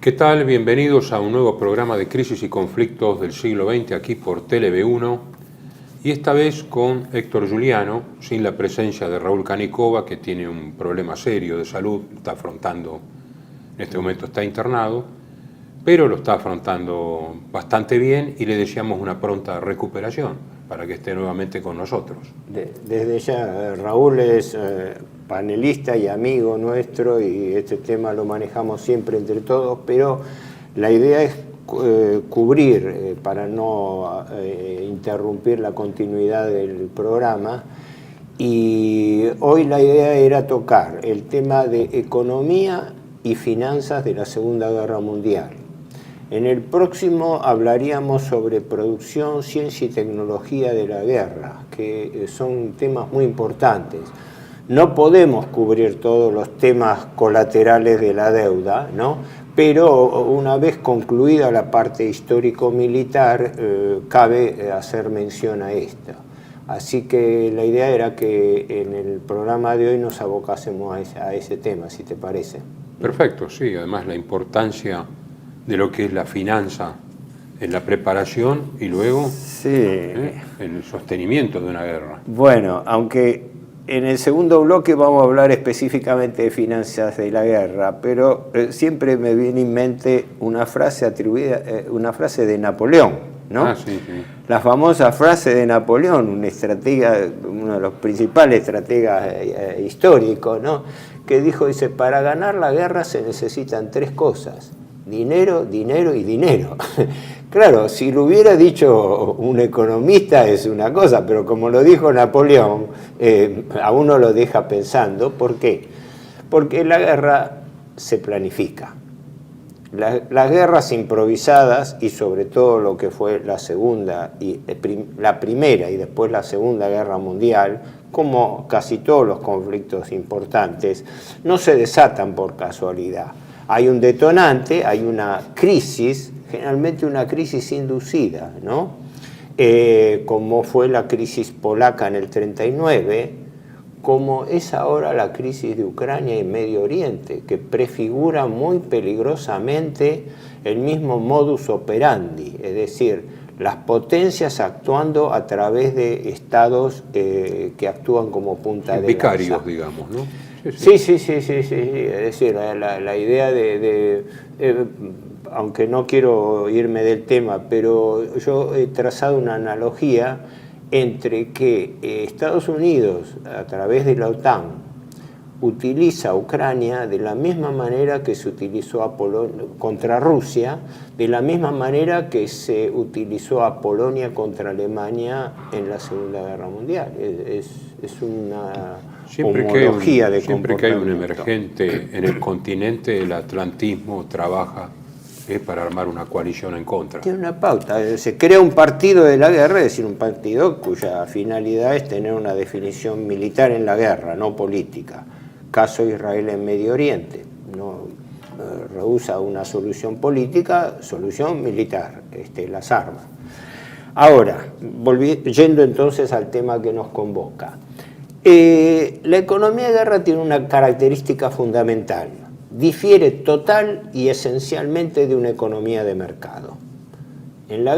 ¿Qué tal? Bienvenidos a un nuevo programa de Crisis y Conflictos del siglo XX aquí por TLV1 y esta vez con Héctor Giuliano, sin la presencia de Raúl Canicova, que tiene un problema serio de salud, está afrontando, en este momento está internado, pero lo está afrontando bastante bien y le deseamos una pronta recuperación para que esté nuevamente con nosotros. Desde ya, Raúl es panelista y amigo nuestro y este tema lo manejamos siempre entre todos, pero la idea es cubrir, para no interrumpir la continuidad del programa, y hoy la idea era tocar el tema de economía y finanzas de la Segunda Guerra Mundial. En el próximo hablaríamos sobre producción, ciencia y tecnología de la guerra, que son temas muy importantes. No podemos cubrir todos los temas colaterales de la deuda, ¿no? Pero una vez concluida la parte histórico-militar, cabe hacer mención a esta. Así que la idea era que en el programa de hoy nos abocásemos a ese tema, si te parece. Perfecto, sí, además la importancia de lo que es la finanza en la preparación y luego en el sostenimiento de una guerra. Bueno, aunque en el segundo bloque vamos a hablar específicamente de finanzas de la guerra, pero siempre me viene en mente una frase atribuida, una frase de Napoleón, ¿no? Ah, sí, sí. La famosa frase de Napoleón, un estratega, uno de los principales estrategas históricos, ¿no? Que dijo, dice, para ganar la guerra se necesitan tres cosas: dinero, dinero y dinero. Claro, si lo hubiera dicho un economista es una cosa, pero como lo dijo Napoleón, a uno lo deja pensando. ¿Por qué? Porque la guerra se planifica. Las guerras improvisadas, y sobre todo lo que fue la la primera y después la Segunda Guerra Mundial, como casi todos los conflictos importantes, no se desatan por casualidad. Hay un detonante, hay una crisis, generalmente una crisis inducida, ¿no? Como fue la crisis polaca en el 39, como es ahora la crisis de Ucrania y Medio Oriente, que prefigura muy peligrosamente el mismo modus operandi, es decir, las potencias actuando a través de estados que actúan como punta de lanza. Vicarios, digamos, ¿no? Sí. Es decir, la idea aunque no quiero irme del tema, pero yo he trazado una analogía entre que Estados Unidos, a través de la OTAN, utiliza a Ucrania de la misma manera que se utilizó a contra Rusia, de la misma manera que se utilizó a Polonia contra Alemania en la Segunda Guerra Mundial. Es una homología de comportamiento. Siempre que hay un emergente en el continente, el atlantismo trabaja para armar una coalición en contra. Tiene una pauta. Se crea un partido de la guerra, es decir, un partido cuya finalidad es tener una definición militar en la guerra, no política. Caso Israel en Medio Oriente. No rehúsa una solución política, solución militar, las armas. Ahora, yendo entonces al tema que nos convoca. La economía de guerra tiene una característica fundamental: difiere total y esencialmente de una economía de mercado. En la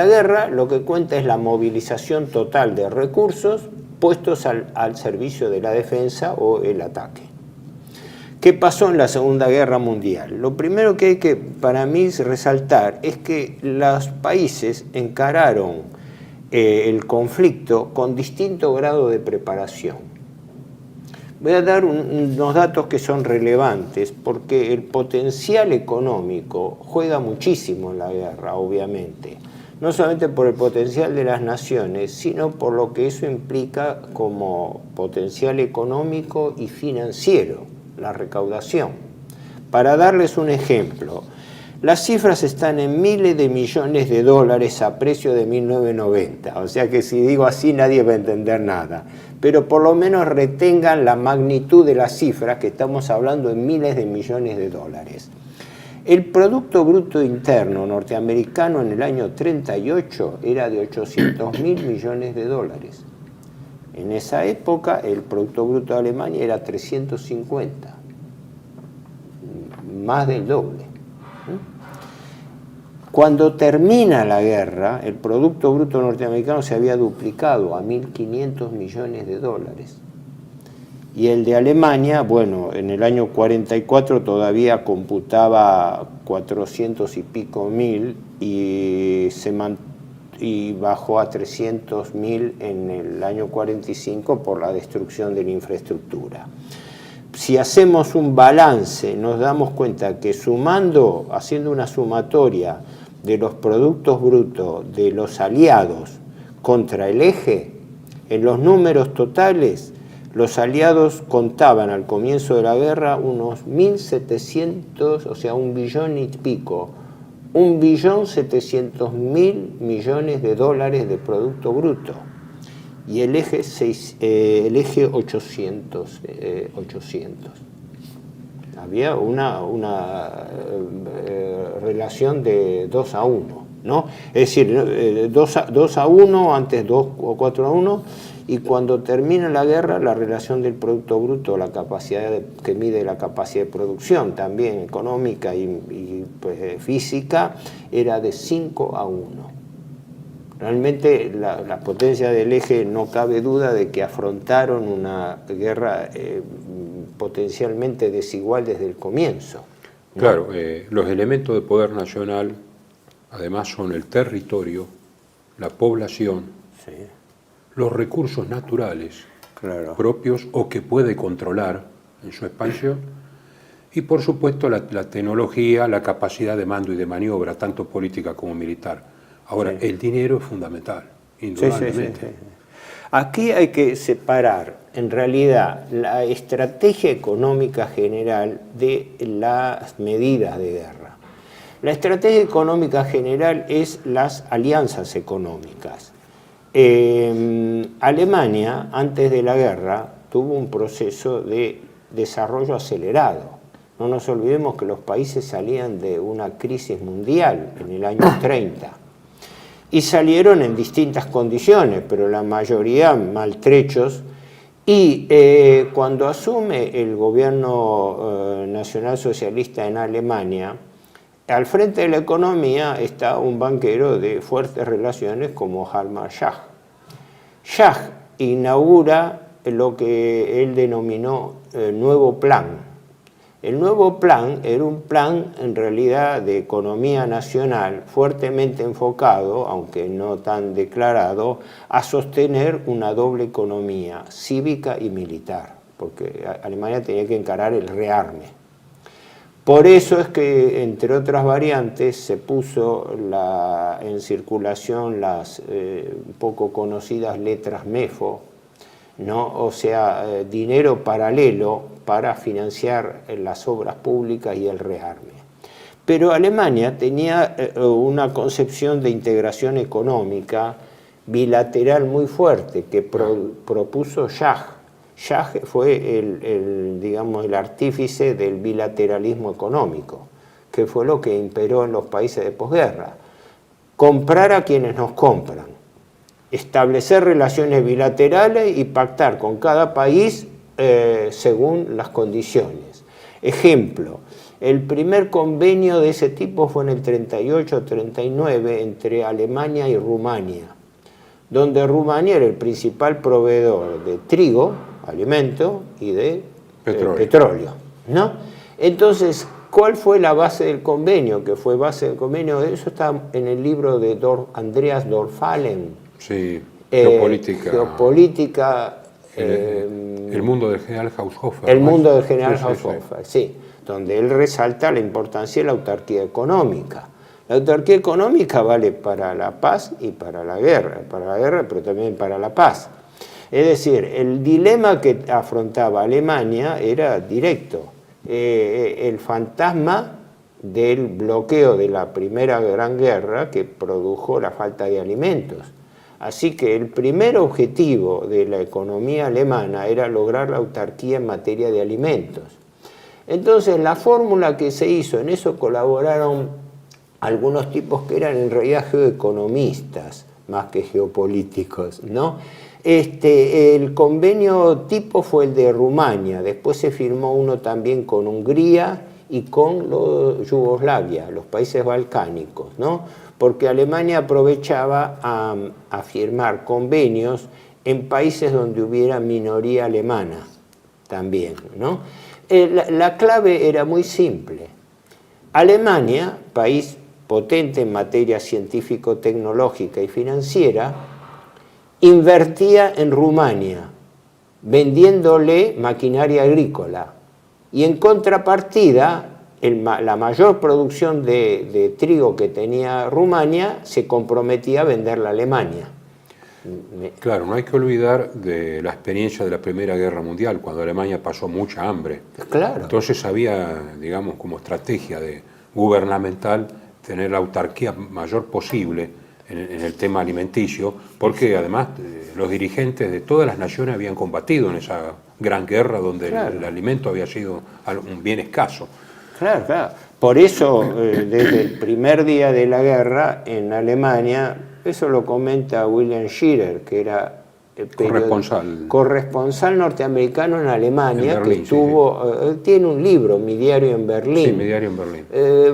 guerra lo que cuenta es la movilización total de recursos puestos al servicio de la defensa o el ataque. ¿Qué pasó en la Segunda Guerra Mundial? Lo primero que hay que, para mí, resaltar es que los países encararon el conflicto con distinto grado de preparación. Voy a dar unos datos que son relevantes porque el potencial económico juega muchísimo en la guerra, obviamente. No solamente por el potencial de las naciones, sino por lo que eso implica como potencial económico y financiero, la recaudación. Para darles un ejemplo, las cifras están en miles de millones de dólares a precio de 1990, o sea que si digo así nadie va a entender nada, pero por lo menos retengan la magnitud de las cifras, que estamos hablando en miles de millones de dólares. El Producto Bruto Interno norteamericano en el año 38 era de 800.000 millones de dólares. En esa época el Producto Bruto de Alemania era 350, más del doble. Cuando termina la guerra, el Producto Bruto norteamericano se había duplicado a 1.500 millones de dólares. Y el de Alemania, bueno, en el año 44 todavía computaba 400 y pico mil y bajó a 300.000 en el año 45 por la destrucción de la infraestructura. Si hacemos un balance, nos damos cuenta que sumando, haciendo una sumatoria de los productos brutos de los aliados contra el eje, en los números totales, los aliados contaban al comienzo de la guerra unos 1.700, o sea, 1 billón y pico, 1.700.000 millones de dólares de producto bruto. Y el eje 800. Había una relación de 2 a 1, ¿no? Es decir, 2 a 1, antes 2 o 4 a 1, y cuando termina la guerra, la relación del Producto Bruto, la capacidad que mide la capacidad de producción, también económica y pues, física, era de 5 a 1. Realmente la potencia del eje no cabe duda de que afrontaron una guerra potencialmente desigual desde el comienzo, ¿no? Claro, los elementos de poder nacional además son el territorio, la población, Sí. los recursos naturales Claro. propios o que puede controlar en su expansión y por supuesto la tecnología, la capacidad de mando y de maniobra, tanto política como militar. Ahora, Sí. el dinero es fundamental, indudablemente. Sí. Aquí hay que separar, en realidad, la estrategia económica general de las medidas de guerra. La estrategia económica general es las alianzas económicas. Alemania, antes de la guerra, tuvo un proceso de desarrollo acelerado. No nos olvidemos que los países salían de una crisis mundial en el año 30. Y salieron en distintas condiciones, pero la mayoría maltrechos. Y cuando asume el gobierno nacionalsocialista en Alemania, al frente de la economía está un banquero de fuertes relaciones como Hjalmar Schacht. Schacht inaugura lo que él denominó nuevo plan. El nuevo plan era un plan en realidad de economía nacional fuertemente enfocado, aunque no tan declarado, a sostener una doble economía cívica y militar, porque Alemania tenía que encarar el rearme. Por eso es que, entre otras variantes, se puso en circulación las poco conocidas letras MEFO, ¿no? O sea, dinero paralelo para financiar las obras públicas y el rearme. Pero Alemania tenía una concepción de integración económica bilateral muy fuerte que propuso Schacht. Schacht fue el artífice del bilateralismo económico, que fue lo que imperó en los países de posguerra. Comprar a quienes nos compran, establecer relaciones bilaterales y pactar con cada país según las condiciones. Ejemplo, el primer convenio de ese tipo fue en el 38-39 entre Alemania y Rumania, donde Rumania era el principal proveedor de trigo, alimento, y de petróleo, ¿no? Entonces, ¿cuál fue la base del convenio? Que fue base del convenio, eso está en el libro de Andreas Dorfalen. Sí, geopolítica. Geopolítica. El mundo del general Haushofer. El mundo del general Haushofer, sí, donde él resalta la importancia de la autarquía económica. La autarquía económica vale para la paz y para la guerra, pero también para la paz. Es decir, el dilema que afrontaba Alemania era directo. El fantasma del bloqueo de la Primera Gran Guerra que produjo la falta de alimentos. Así que el primer objetivo de la economía alemana era lograr la autarquía en materia de alimentos. Entonces, la fórmula que se hizo, en eso colaboraron algunos tipos que eran en realidad geoeconomistas, más que geopolíticos, ¿no? El convenio tipo fue el de Rumania, después se firmó uno también con Hungría y con Yugoslavia, los países balcánicos, ¿no? Porque Alemania aprovechaba a firmar convenios en países donde hubiera minoría alemana también, ¿no? La clave era muy simple. Alemania, país potente en materia científico-tecnológica y financiera, invertía en Rumania, vendiéndole maquinaria agrícola. Y en contrapartida, la mayor producción de trigo que tenía Rumania se comprometía a venderla a Alemania. Claro, no hay que olvidar de la experiencia de la Primera Guerra Mundial, cuando Alemania pasó mucha hambre. Claro. Entonces había, digamos, como estrategia gubernamental tener la autarquía mayor posible en el tema alimenticio, porque además los dirigentes de todas las naciones habían combatido en esa gran guerra donde el alimento había sido un bien escaso. Claro, claro. Por eso, desde el primer día de la guerra en Alemania, eso lo comenta William Shirer, que era corresponsal norteamericano en Alemania, en Berlín, que estuvo, tiene un libro, Mi diario en Berlín. Sí, Mi diario en Berlín.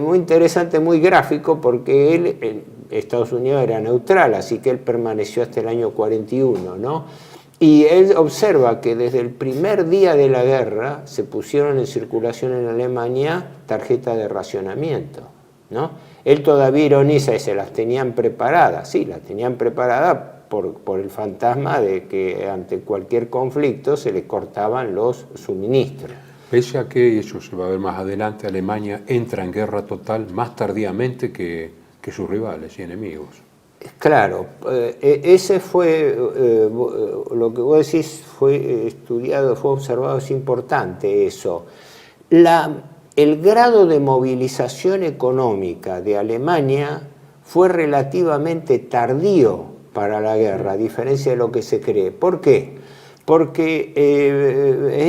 Muy interesante, muy gráfico, porque él, en Estados Unidos era neutral, así que él permaneció hasta el año 41, ¿no? Y él observa que desde el primer día de la guerra se pusieron en circulación en Alemania tarjetas de racionamiento, ¿no? Él todavía ironiza y se las tenían preparadas, sí, las tenían preparadas por el fantasma de que ante cualquier conflicto se le cortaban los suministros. Pese a que, eso se va a ver más adelante, Alemania entra en guerra total más tardíamente que sus rivales y enemigos. Claro, ese fue, lo que vos decís fue estudiado, fue observado, es importante eso. El grado de movilización económica de Alemania fue relativamente tardío para la guerra, a diferencia de lo que se cree. ¿Por qué? Porque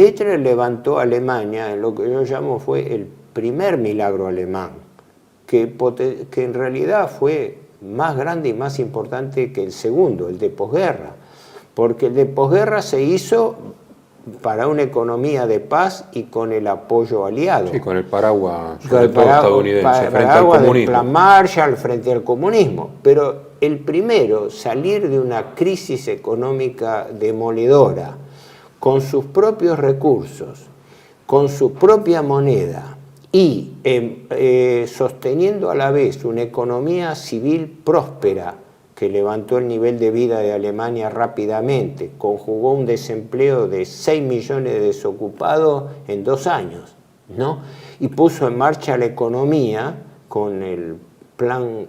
Hitler levantó a Alemania en lo que yo llamo fue el primer milagro alemán, que en realidad fue más grande y más importante que el segundo, el de posguerra, porque el de posguerra se hizo para una economía de paz y con el apoyo aliado. Sí, con el paraguas estadounidense frente al comunismo. Del Plan Marshall frente al comunismo. Pero el primero, salir de una crisis económica demoledora, con sus propios recursos, con su propia moneda, y sosteniendo a la vez una economía civil próspera que levantó el nivel de vida de Alemania rápidamente, conjugó un desempleo de 6 millones de desocupados en 2 años, ¿no? Y puso en marcha la economía con el plan.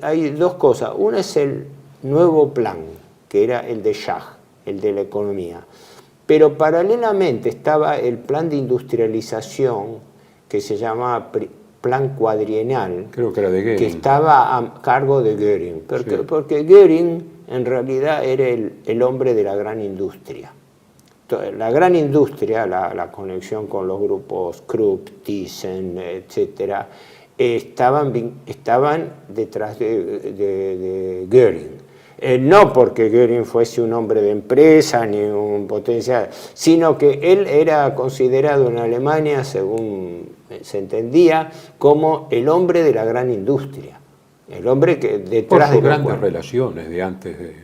Hay dos cosas. Una es el nuevo plan, que era el de Schach, el de la economía. Pero paralelamente estaba el plan de industrialización que se llamaba Plan Cuadrienal, creo que era de Göring, que estaba a cargo de Göring, porque Göring en realidad era el hombre de la gran industria. La gran industria, la conexión con los grupos Krupp, Thyssen, etc., estaban detrás de Göring. No porque Göring fuese un hombre de empresa ni un potencial, sino que él era considerado en Alemania, según se entendía, como el hombre de la gran industria. El hombre que detrás de sus grandes relaciones de antes de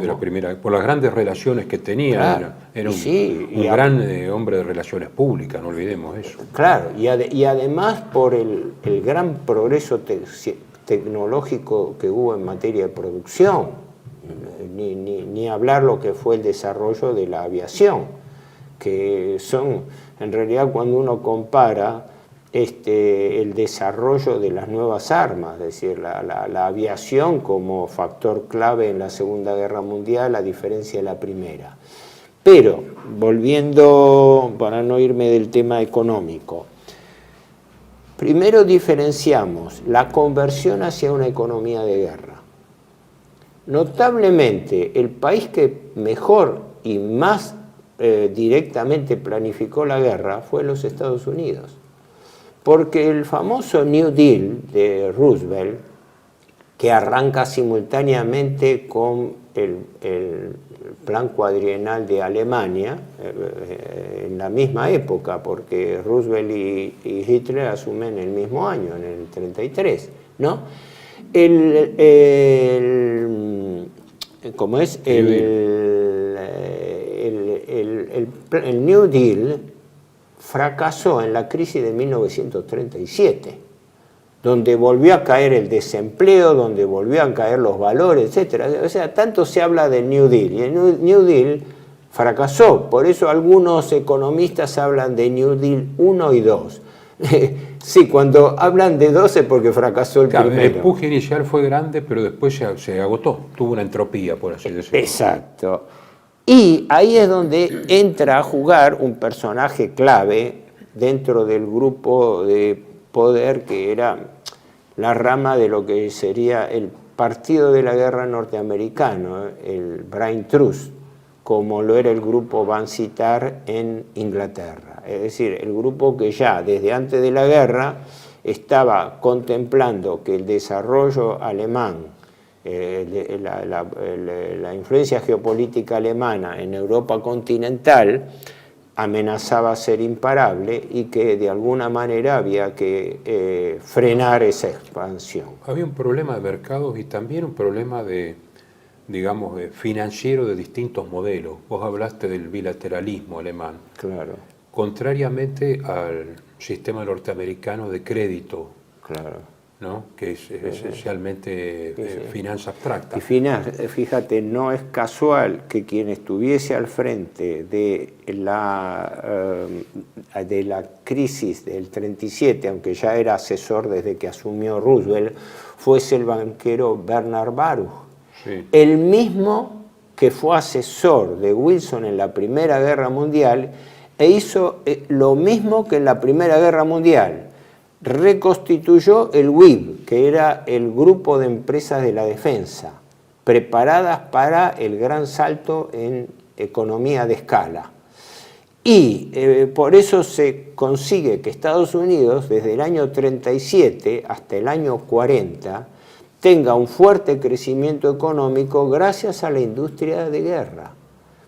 la primera, por las grandes relaciones que tenía, claro, era un gran hombre de relaciones públicas, no olvidemos eso. Claro, y además por el gran progreso tecnológico que hubo en materia de producción, ni hablar lo que fue el desarrollo de la aviación, que son, en realidad cuando uno compara el desarrollo de las nuevas armas, es decir, la aviación como factor clave en la Segunda Guerra Mundial, a diferencia de la Primera. Pero, volviendo, para no irme del tema económico, primero diferenciamos la conversión hacia una economía de guerra. Notablemente, el país que mejor y más directamente planificó la guerra fue los Estados Unidos. Porque el famoso New Deal de Roosevelt, que arranca simultáneamente con el plan cuadrienal de Alemania en la misma época, porque Roosevelt y Hitler asumen el mismo año, en el 33, ¿no? ¿Cómo es? El New Deal fracasó en la crisis de 1937, donde volvió a caer el desempleo, donde volvió a caer los valores, etc. O sea, tanto se habla del New Deal, y el New Deal fracasó. Por eso algunos economistas hablan de New Deal 1 y 2. Sí, cuando hablan de 2 es porque fracasó el primero. El empuje inicial fue grande, pero después se agotó, tuvo una entropía, por así decirlo. Exacto. Y ahí es donde entra a jugar un personaje clave dentro del grupo de poder que era la rama de lo que sería el Partido de la Guerra norteamericano, el Brain Trust, como lo era el grupo Vansittart en Inglaterra. Es decir, el grupo que ya desde antes de la guerra estaba contemplando que el desarrollo alemán, la influencia geopolítica alemana en Europa continental amenazaba ser imparable y que de alguna manera había que frenar esa expansión. Había un problema de mercados y también un problema digamos, financiero de distintos modelos. Vos hablaste del bilateralismo alemán. Claro. Contrariamente al sistema norteamericano de crédito. Claro. ¿No? Que es esencialmente finanza abstracta. Y fíjate, no es casual que quien estuviese al frente de la crisis del 37, aunque ya era asesor desde que asumió Roosevelt, fuese el banquero Bernard Baruch. Sí. El mismo que fue asesor de Wilson en la Primera Guerra Mundial e hizo lo mismo que en la Primera Guerra Mundial. Reconstituyó el WIB, que era el grupo de empresas de la defensa, preparadas para el gran salto en economía de escala. Y por eso se consigue que Estados Unidos, desde el año 37 hasta el año 40, tenga un fuerte crecimiento económico gracias a la industria de guerra.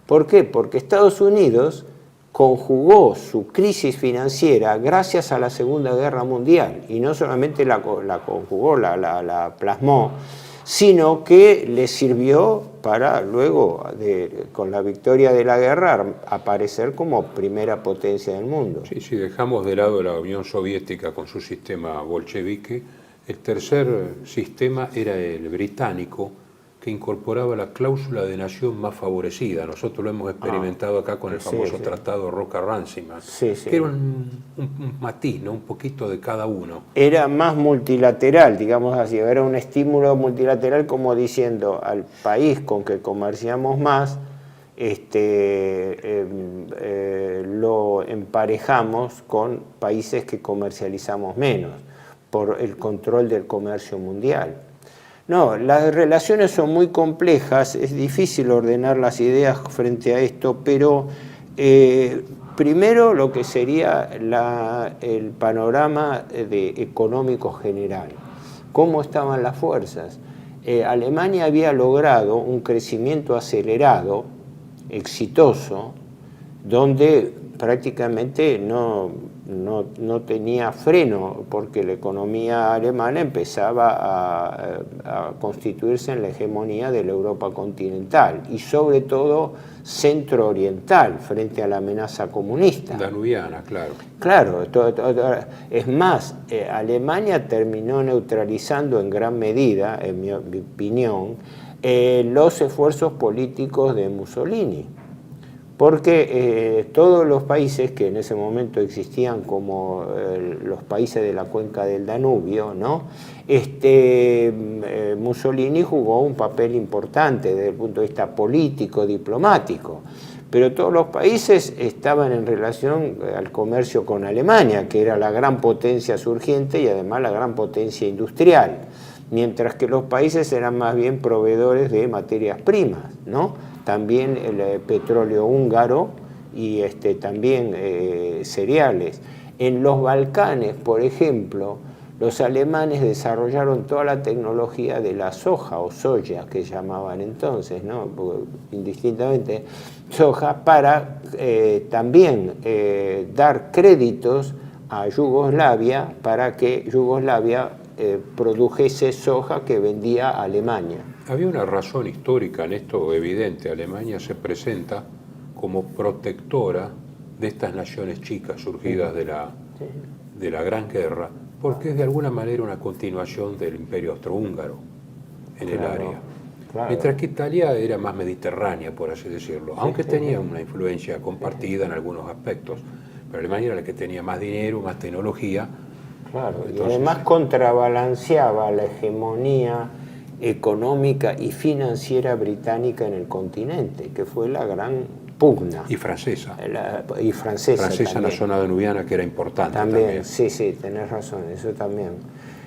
¿Por qué? Porque Estados Unidos conjugó su crisis financiera gracias a la Segunda Guerra Mundial, y no solamente la conjugó, la plasmó, sino que le sirvió para luego, con la victoria de la guerra, aparecer como primera potencia del mundo. Sí, si dejamos de lado la Unión Soviética con su sistema bolchevique, el tercer sistema era el británico, que incorporaba la cláusula de nación más favorecida. Nosotros lo hemos experimentado acá con el famoso tratado Roca-Runciman, que era un matiz, ¿no? Un poquito de cada uno. Era más multilateral, digamos así, era un estímulo multilateral, como diciendo al país con que comerciamos más, lo emparejamos con países que comercializamos menos, por el control del comercio mundial. No, las relaciones son muy complejas, es difícil ordenar las ideas frente a esto, pero primero lo que sería el panorama económico general. ¿Cómo estaban las fuerzas? Alemania había logrado un crecimiento acelerado, exitoso, donde prácticamente no tenía freno, porque la economía alemana empezaba a constituirse en la hegemonía de la Europa continental y sobre todo centro-oriental frente a la amenaza comunista. Danubiana, claro. Claro, es más, Alemania terminó neutralizando en gran medida, en mi opinión, los esfuerzos políticos de Mussolini. Porque todos los países que en ese momento existían como los países de la cuenca del Danubio, ¿no? Mussolini jugó un papel importante desde el punto de vista político, diplomático, pero todos los países estaban en relación al comercio con Alemania, que era la gran potencia surgiente y además la gran potencia industrial, mientras que los países eran más bien proveedores de materias primas, ¿no? También el petróleo húngaro y también cereales. En los Balcanes, por ejemplo, los alemanes desarrollaron toda la tecnología de la soja o soya, que llamaban entonces, ¿no? Indistintamente soja, para también dar créditos a Yugoslavia para que Yugoslavia produjese soja que vendía a Alemania. Había una razón histórica en esto evidente. Alemania se presenta como protectora de estas naciones chicas surgidas de la Gran Guerra, porque es de alguna manera una continuación del Imperio Austrohúngaro en el área. Claro. Mientras que Italia era más mediterránea, por así decirlo, aunque tenía una influencia compartida en algunos aspectos. Pero Alemania era la que tenía más dinero, más tecnología. Claro, y además contrabalanceaba la hegemonía económica y financiera británica en el continente, que fue la gran pugna. Y francesa. Y francesa en la zona danubiana, que era importante también. Sí, tenés razón, eso también.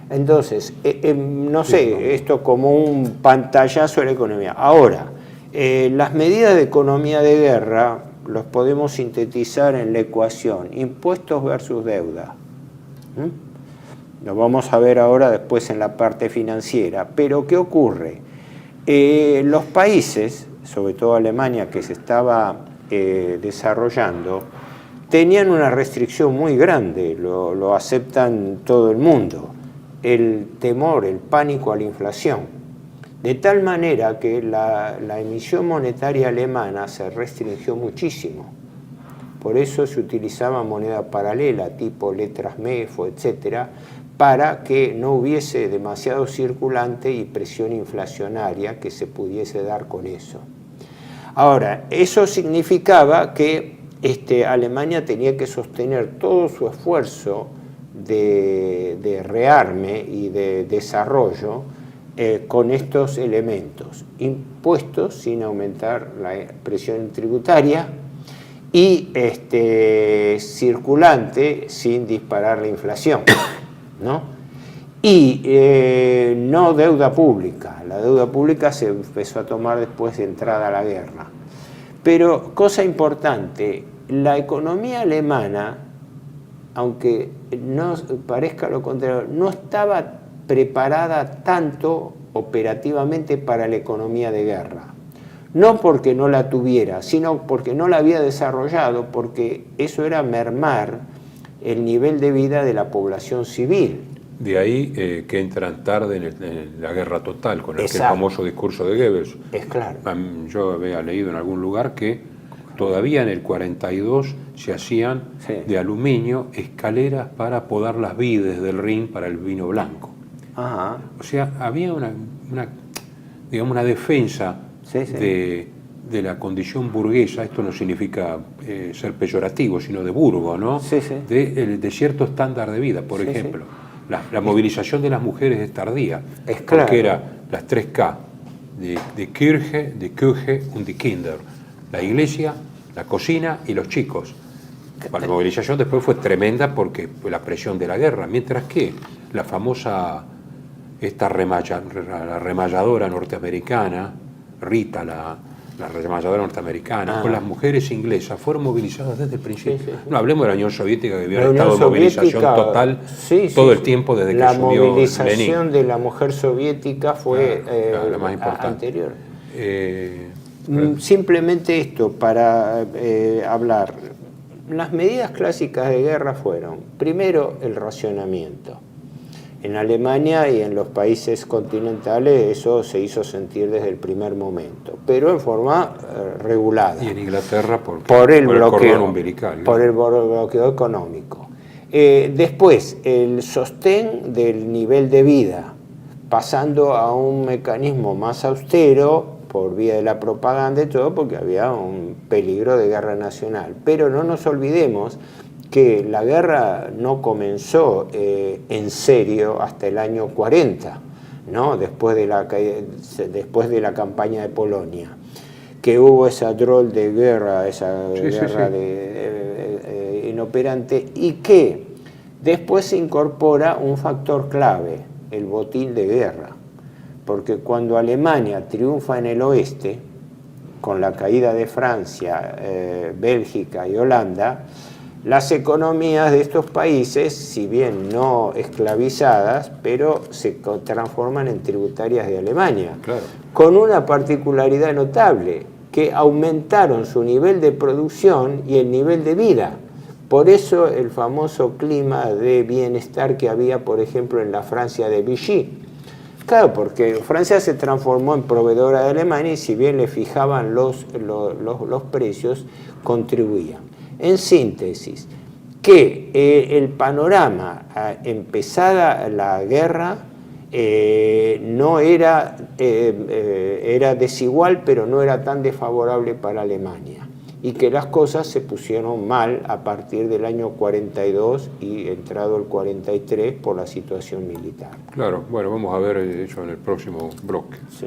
Entonces, no sé, esto como un pantallazo de la economía. Ahora, las medidas de economía de guerra los podemos sintetizar en la ecuación impuestos versus deuda. Lo vamos a ver ahora después en la parte financiera. Pero, ¿qué ocurre? Los países, sobre todo Alemania, que se estaba desarrollando, tenían una restricción muy grande, lo aceptan todo el mundo, el temor, el pánico a la inflación. De tal manera que la emisión monetaria alemana se restringió muchísimo. Por eso se utilizaba moneda paralela, tipo letras MEFO, etcétera, para que no hubiese demasiado circulante y presión inflacionaria que se pudiese dar con eso. Ahora, eso significaba que Alemania tenía que sostener todo su esfuerzo de rearme y de desarrollo con estos elementos: impuestos sin aumentar la presión tributaria y circulante sin disparar la inflación, ¿no? Y no deuda pública. La deuda pública se empezó a tomar después de entrada a la guerra. Pero, cosa importante, la economía alemana, aunque no parezca lo contrario, no estaba preparada tanto operativamente para la economía de guerra. No porque no la tuviera, sino porque no la había desarrollado, porque eso era mermar el nivel de vida de la población civil. De ahí que entran tarde en la guerra total, con el famoso discurso de Goebbels. Es claro. Yo había leído en algún lugar que todavía en el 42 se hacían de aluminio escaleras para podar las vides del Rin para el vino blanco. Ajá. O sea, había una defensa de la condición burguesa. Esto no significa ser peyorativo, sino de burgo, ¿no? De cierto estándar de vida. Por ejemplo, la movilización de las mujeres es tardía, porque era las 3K, de Kirche, de Küche und die Kinder. La iglesia, la cocina y los chicos. La movilización después fue tremenda porque fue la presión de la guerra, mientras que la famosa la remalladora norteamericana, Rita, la remalladora norteamericana, con las mujeres inglesas, fueron movilizadas desde el principio. No hablemos de la Unión Soviética, que había estado en movilización total todo el tiempo desde que asumió Lenin. La movilización de la mujer soviética fue la más importante. Anterior. Simplemente esto para hablar. Las medidas clásicas de guerra fueron, primero, el racionamiento. En Alemania y en los países continentales eso se hizo sentir desde el primer momento, pero en forma regulada. Y en Inglaterra por el bloqueo, cordón umbilical, ¿no? Por el bloqueo económico. Después, el sostén del nivel de vida, pasando a un mecanismo más austero por vía de la propaganda y todo, porque había un peligro de guerra nacional. Pero no nos olvidemos que la guerra no comenzó en serio hasta el año 40, ¿no? Después de la campaña de Polonia, que hubo esa drôle de guerra, esa guerra inoperante, y que después se incorpora un factor clave, el botín de guerra, porque cuando Alemania triunfa en el oeste, con la caída de Francia, Bélgica y Holanda, las economías de estos países, si bien no esclavizadas, pero se transforman en tributarias de Alemania, claro, con una particularidad notable, que aumentaron su nivel de producción y el nivel de vida. Por eso el famoso clima de bienestar que había, por ejemplo, en la Francia de Vichy. Claro, porque Francia se transformó en proveedora de Alemania y si bien le fijaban los precios, contribuían. En síntesis, que el panorama, empezada la guerra, no era, era desigual, pero no era tan desfavorable para Alemania. Y que las cosas se pusieron mal a partir del año 42 y entrado el 43 por la situación militar. claro. Bueno, vamos a ver eso en el próximo bloque. Sí.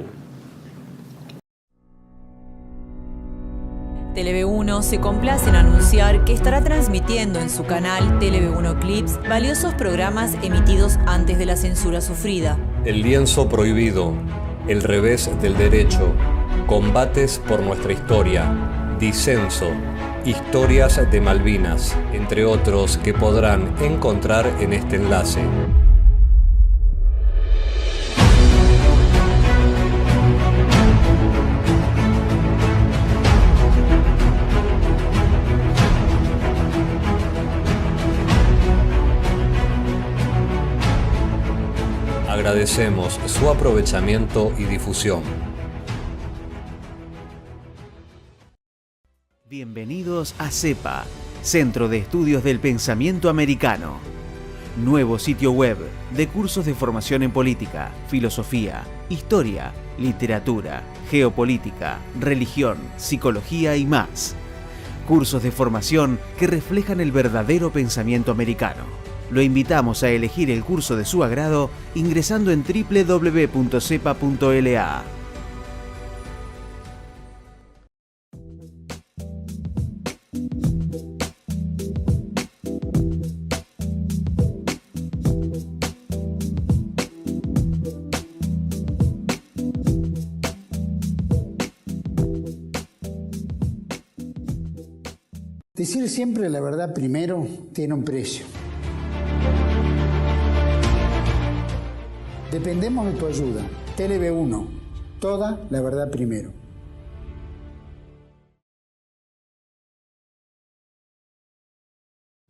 TeleV1 se complace en anunciar que estará transmitiendo en su canal TeleV1 Clips valiosos programas emitidos antes de la censura sufrida. El lienzo prohibido, El revés del derecho, Combates por nuestra historia, Disenso, Historias de Malvinas, entre otros que podrán encontrar en este enlace. Agradecemos su aprovechamiento y difusión. Bienvenidos a CEPA, Centro de Estudios del Pensamiento Americano. Nuevo sitio web de cursos de formación en política, filosofía, historia, literatura, geopolítica, religión, psicología y más. Cursos de formación que reflejan el verdadero pensamiento americano. Lo invitamos a elegir el curso de su agrado ingresando en www.cepa.la. Decir siempre la verdad primero tiene un precio. Dependemos de tu ayuda. TeleV1, toda la verdad primero.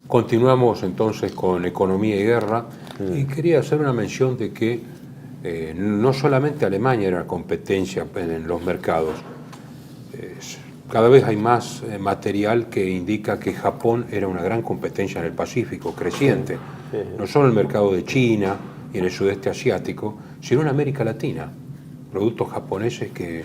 Continuamos entonces con Economía y Guerra y quería hacer una mención de que no solamente Alemania era competencia en los mercados, cada vez hay más material que indica que Japón era una gran competencia en el Pacífico, creciente, no solo en el mercado de China y en el sudeste asiático, sino en América Latina, productos japoneses que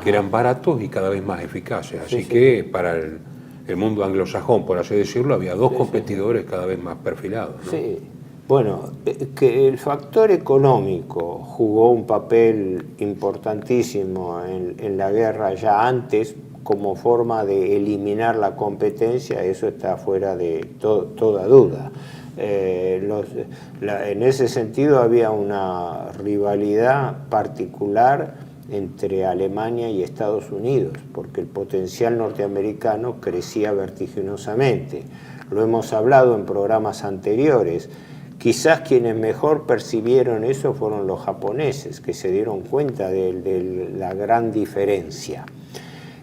eran baratos y cada vez más eficaces, así que para el mundo anglosajón, por así decirlo, había dos competidores cada vez más perfilados, ¿no? Sí, bueno, que el factor económico jugó un papel importantísimo en la guerra ya antes, como forma de eliminar la competencia, eso está fuera de toda duda. En ese sentido había una rivalidad particular entre Alemania y Estados Unidos, porque el potencial norteamericano crecía vertiginosamente. Lo hemos hablado en programas anteriores. Quizás quienes mejor percibieron eso fueron los japoneses, que se dieron cuenta de la gran diferencia.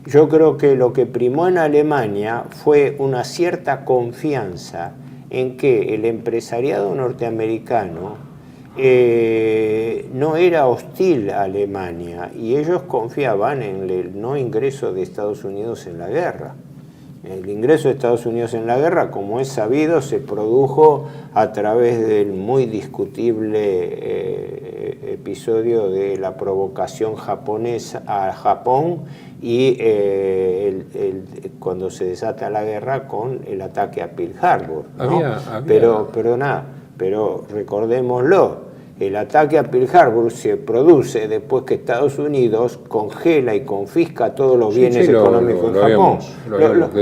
Yo creo que lo que primó en Alemania fue una cierta confianza en que el empresariado norteamericano no era hostil a Alemania y ellos confiaban en el no ingreso de Estados Unidos en la guerra. El ingreso de Estados Unidos en la guerra, como es sabido, se produjo a través del muy discutible episodio de la provocación japonesa a Japón y cuando se desata la guerra con el ataque a Pearl Harbor, ¿no? Pero recordémoslo, el ataque a Pearl Harbor se produce después que Estados Unidos congela y confisca todos los bienes económicos de Japón.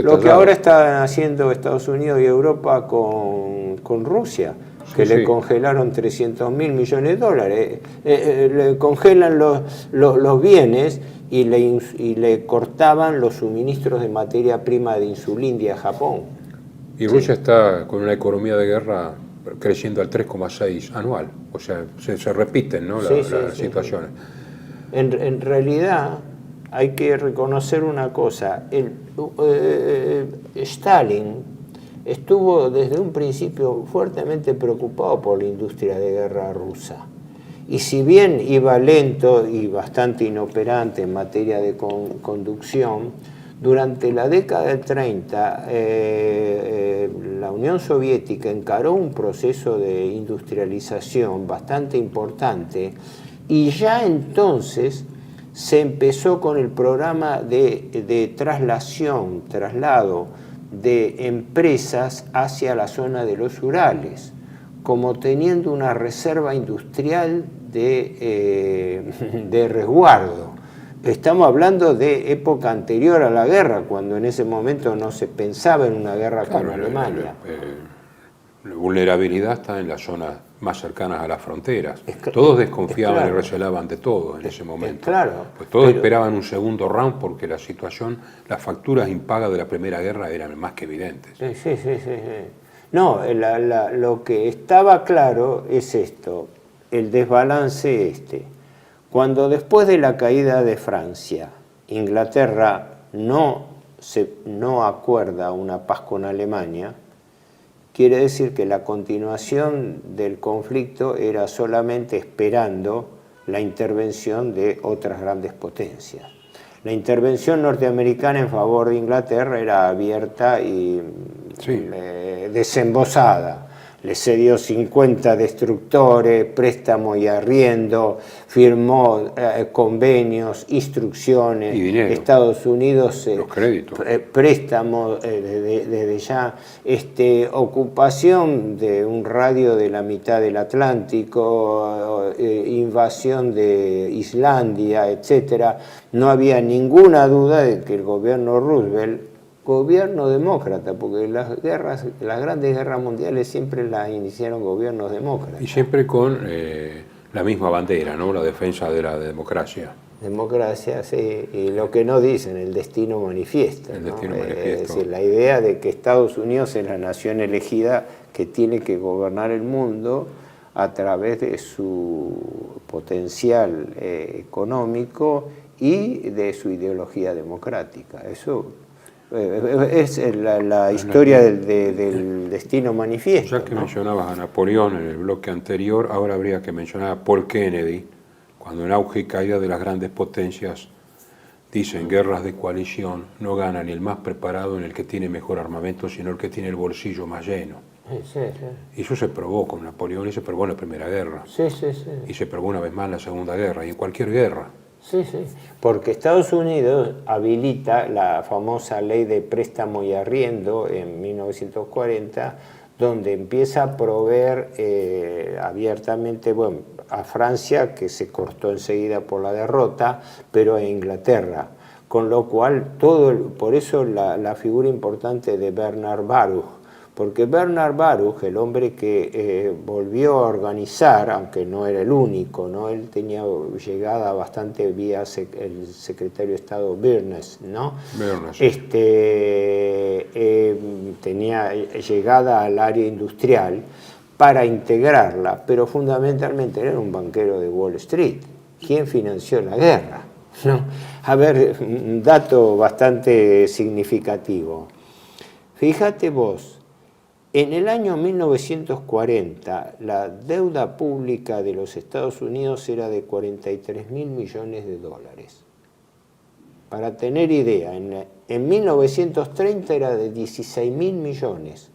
Lo que ahora están haciendo Estados Unidos y Europa con Rusia, que le congelaron 300.000 millones de dólares. Le congelan los bienes y le cortaban los suministros de materia prima de insulindia a Japón. Y Rusia está con una economía de guerra creciendo al 3,6 anual. O sea, se repiten, ¿no? las situaciones. En realidad hay que reconocer una cosa. Stalin estuvo desde un principio fuertemente preocupado por la industria de guerra rusa. Y si bien iba lento y bastante inoperante en materia de conducción, durante la década del 30 la Unión Soviética encaró un proceso de industrialización bastante importante y ya entonces se empezó con el programa de traslado de empresas hacia la zona de los Urales, como teniendo una reserva industrial de resguardo. Estamos hablando de época anterior a la guerra, cuando en ese momento no se pensaba en una guerra con Alemania. La vulnerabilidad está en las zonas más cercanas a las fronteras. Todos desconfiaban y recelaban de todo en ese momento. Pues todos esperaban un segundo round porque la situación, las facturas impagas de la Primera Guerra eran más que evidentes. Sí. No, lo que estaba claro es esto, el desbalance Cuando después de la caída de Francia, Inglaterra no acuerda una paz con Alemania, quiere decir que la continuación del conflicto era solamente esperando la intervención de otras grandes potencias. La intervención norteamericana en favor de Inglaterra era abierta y desembosada. Le cedió 50 destructores, préstamo y arriendo, firmó convenios, instrucciones. Y dinero. Estados Unidos, los créditos. Préstamos desde ya, ocupación de un radio de la mitad del Atlántico, invasión de Islandia, etc. No había ninguna duda de que el gobierno Roosevelt, gobierno demócrata, porque las grandes guerras mundiales siempre las iniciaron gobiernos demócratas. Y siempre con la misma bandera, ¿no? La defensa de la democracia. Democracia, sí, y lo que no dicen, el destino manifiesto. El ¿no? destino manifiesto. Es decir, la idea de que Estados Unidos es la nación elegida que tiene que gobernar el mundo a través de su potencial económico y de su ideología democrática. Eso es la historia del destino manifiesto. Ya que mencionabas a Napoleón en el bloque anterior, ahora habría que mencionar a Paul Kennedy, cuando en auge y caída de las grandes potencias dicen guerras de coalición, no gana ni el más preparado ni el que tiene mejor armamento, sino el que tiene el bolsillo más lleno. Sí. Y eso se probó con Napoleón y se probó en la Primera Guerra. Sí. Y se probó una vez más en la Segunda Guerra y en cualquier guerra. Sí, porque Estados Unidos habilita la famosa ley de préstamo y arriendo en 1940, donde empieza a proveer abiertamente, a Francia, que se cortó enseguida por la derrota, pero a Inglaterra. Con lo cual, por eso la figura importante de Bernard Baruch, porque Bernard Baruch, el hombre que volvió a organizar, aunque no era el único, ¿no? Él tenía llegada bastante vía el secretario de Estado Birnes, ¿no? Tenía llegada al área industrial para integrarla, pero fundamentalmente era un banquero de Wall Street. ¿Quién financió la guerra? ¿No? A ver, un dato bastante significativo. Fíjate vos, en el año 1940, la deuda pública de los Estados Unidos era de 43.000 millones de dólares. Para tener idea, en 1930 era de 16.000 millones,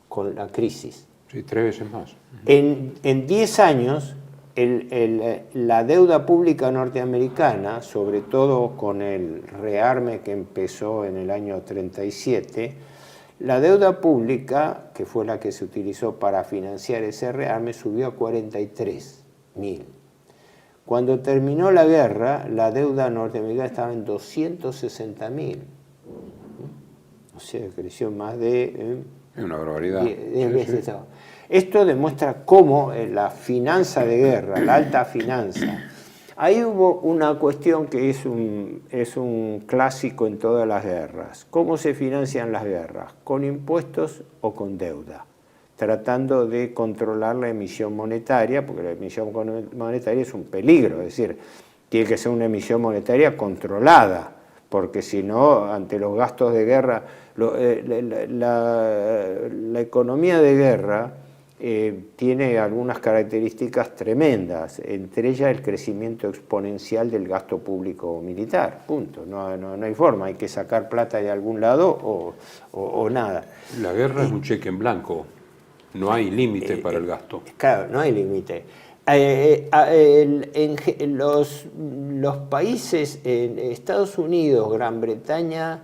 con la crisis. Sí, 3 veces más. En 10 años, la deuda pública norteamericana, sobre todo con el rearme que empezó en el año 37, la deuda pública, que fue la que se utilizó para financiar ese rearme, subió a 43.000. Cuando terminó la guerra, la deuda norteamericana estaba en 260.000. O sea, creció más de... Es una barbaridad. 10 veces. Sí. Esto demuestra cómo la finanza de guerra, la alta finanza, Ahí hubo una cuestión que es un clásico en todas las guerras. ¿Cómo se financian las guerras? ¿Con impuestos o con deuda? Tratando de controlar la emisión monetaria, porque la emisión monetaria es un peligro, es decir, tiene que ser una emisión monetaria controlada, porque si no, ante los gastos de guerra, la economía de guerra tiene algunas características tremendas, entre ellas el crecimiento exponencial del gasto público militar, punto. No hay forma, hay que sacar plata de algún lado o nada. La guerra es un cheque en blanco, no hay límite para el gasto. Claro, no hay límite. Los países, en Estados Unidos, Gran Bretaña,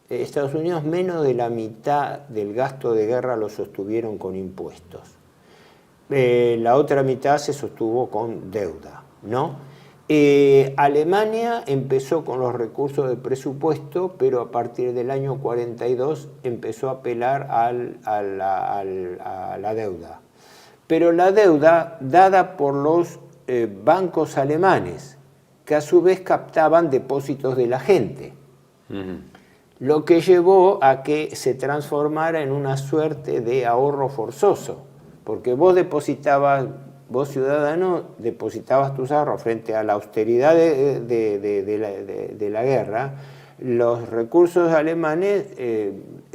Estados Unidos menos de la mitad del gasto de guerra lo sostuvieron con impuestos. La otra mitad se sostuvo con deuda, ¿no? Alemania empezó con los recursos del presupuesto, pero a partir del año 42 empezó a apelar a la deuda. Pero la deuda dada por los bancos alemanes, que a su vez captaban depósitos de la gente. Lo que llevó a que se transformara en una suerte de ahorro forzoso, porque vos ciudadano, depositabas tus ahorros frente a la austeridad de la guerra. Los recursos alemanes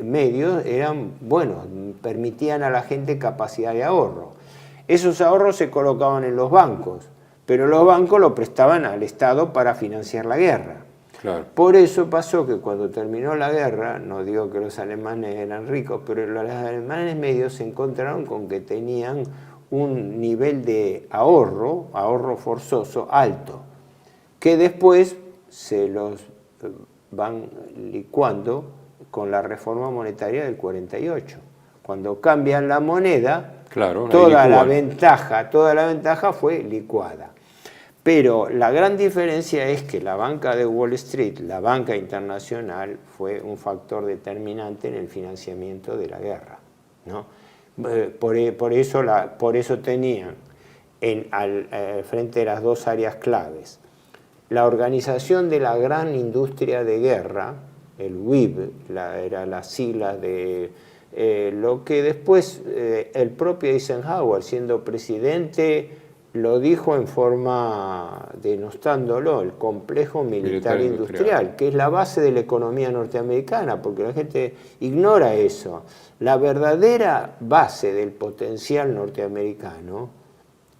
medios eran buenos, permitían a la gente capacidad de ahorro. Esos ahorros se colocaban en los bancos, pero los bancos lo prestaban al Estado para financiar la guerra. Claro. Por eso pasó que cuando terminó la guerra, no digo que los alemanes eran ricos, pero los alemanes medios se encontraron con que tenían un nivel de ahorro forzoso alto, que después se los van licuando con la reforma monetaria del 48. Cuando cambian la moneda, claro, toda la ventaja fue licuada. Pero la gran diferencia es que la banca de Wall Street, la banca internacional, fue un factor determinante en el financiamiento de la guerra, ¿no? Por eso tenían frente a las dos áreas claves la organización de la gran industria de guerra, el WIB, era la sigla de lo que después el propio Eisenhower, siendo presidente, lo dijo en forma denostándolo, el complejo militar industrial, que es la base de la economía norteamericana, porque la gente ignora eso. La verdadera base del potencial norteamericano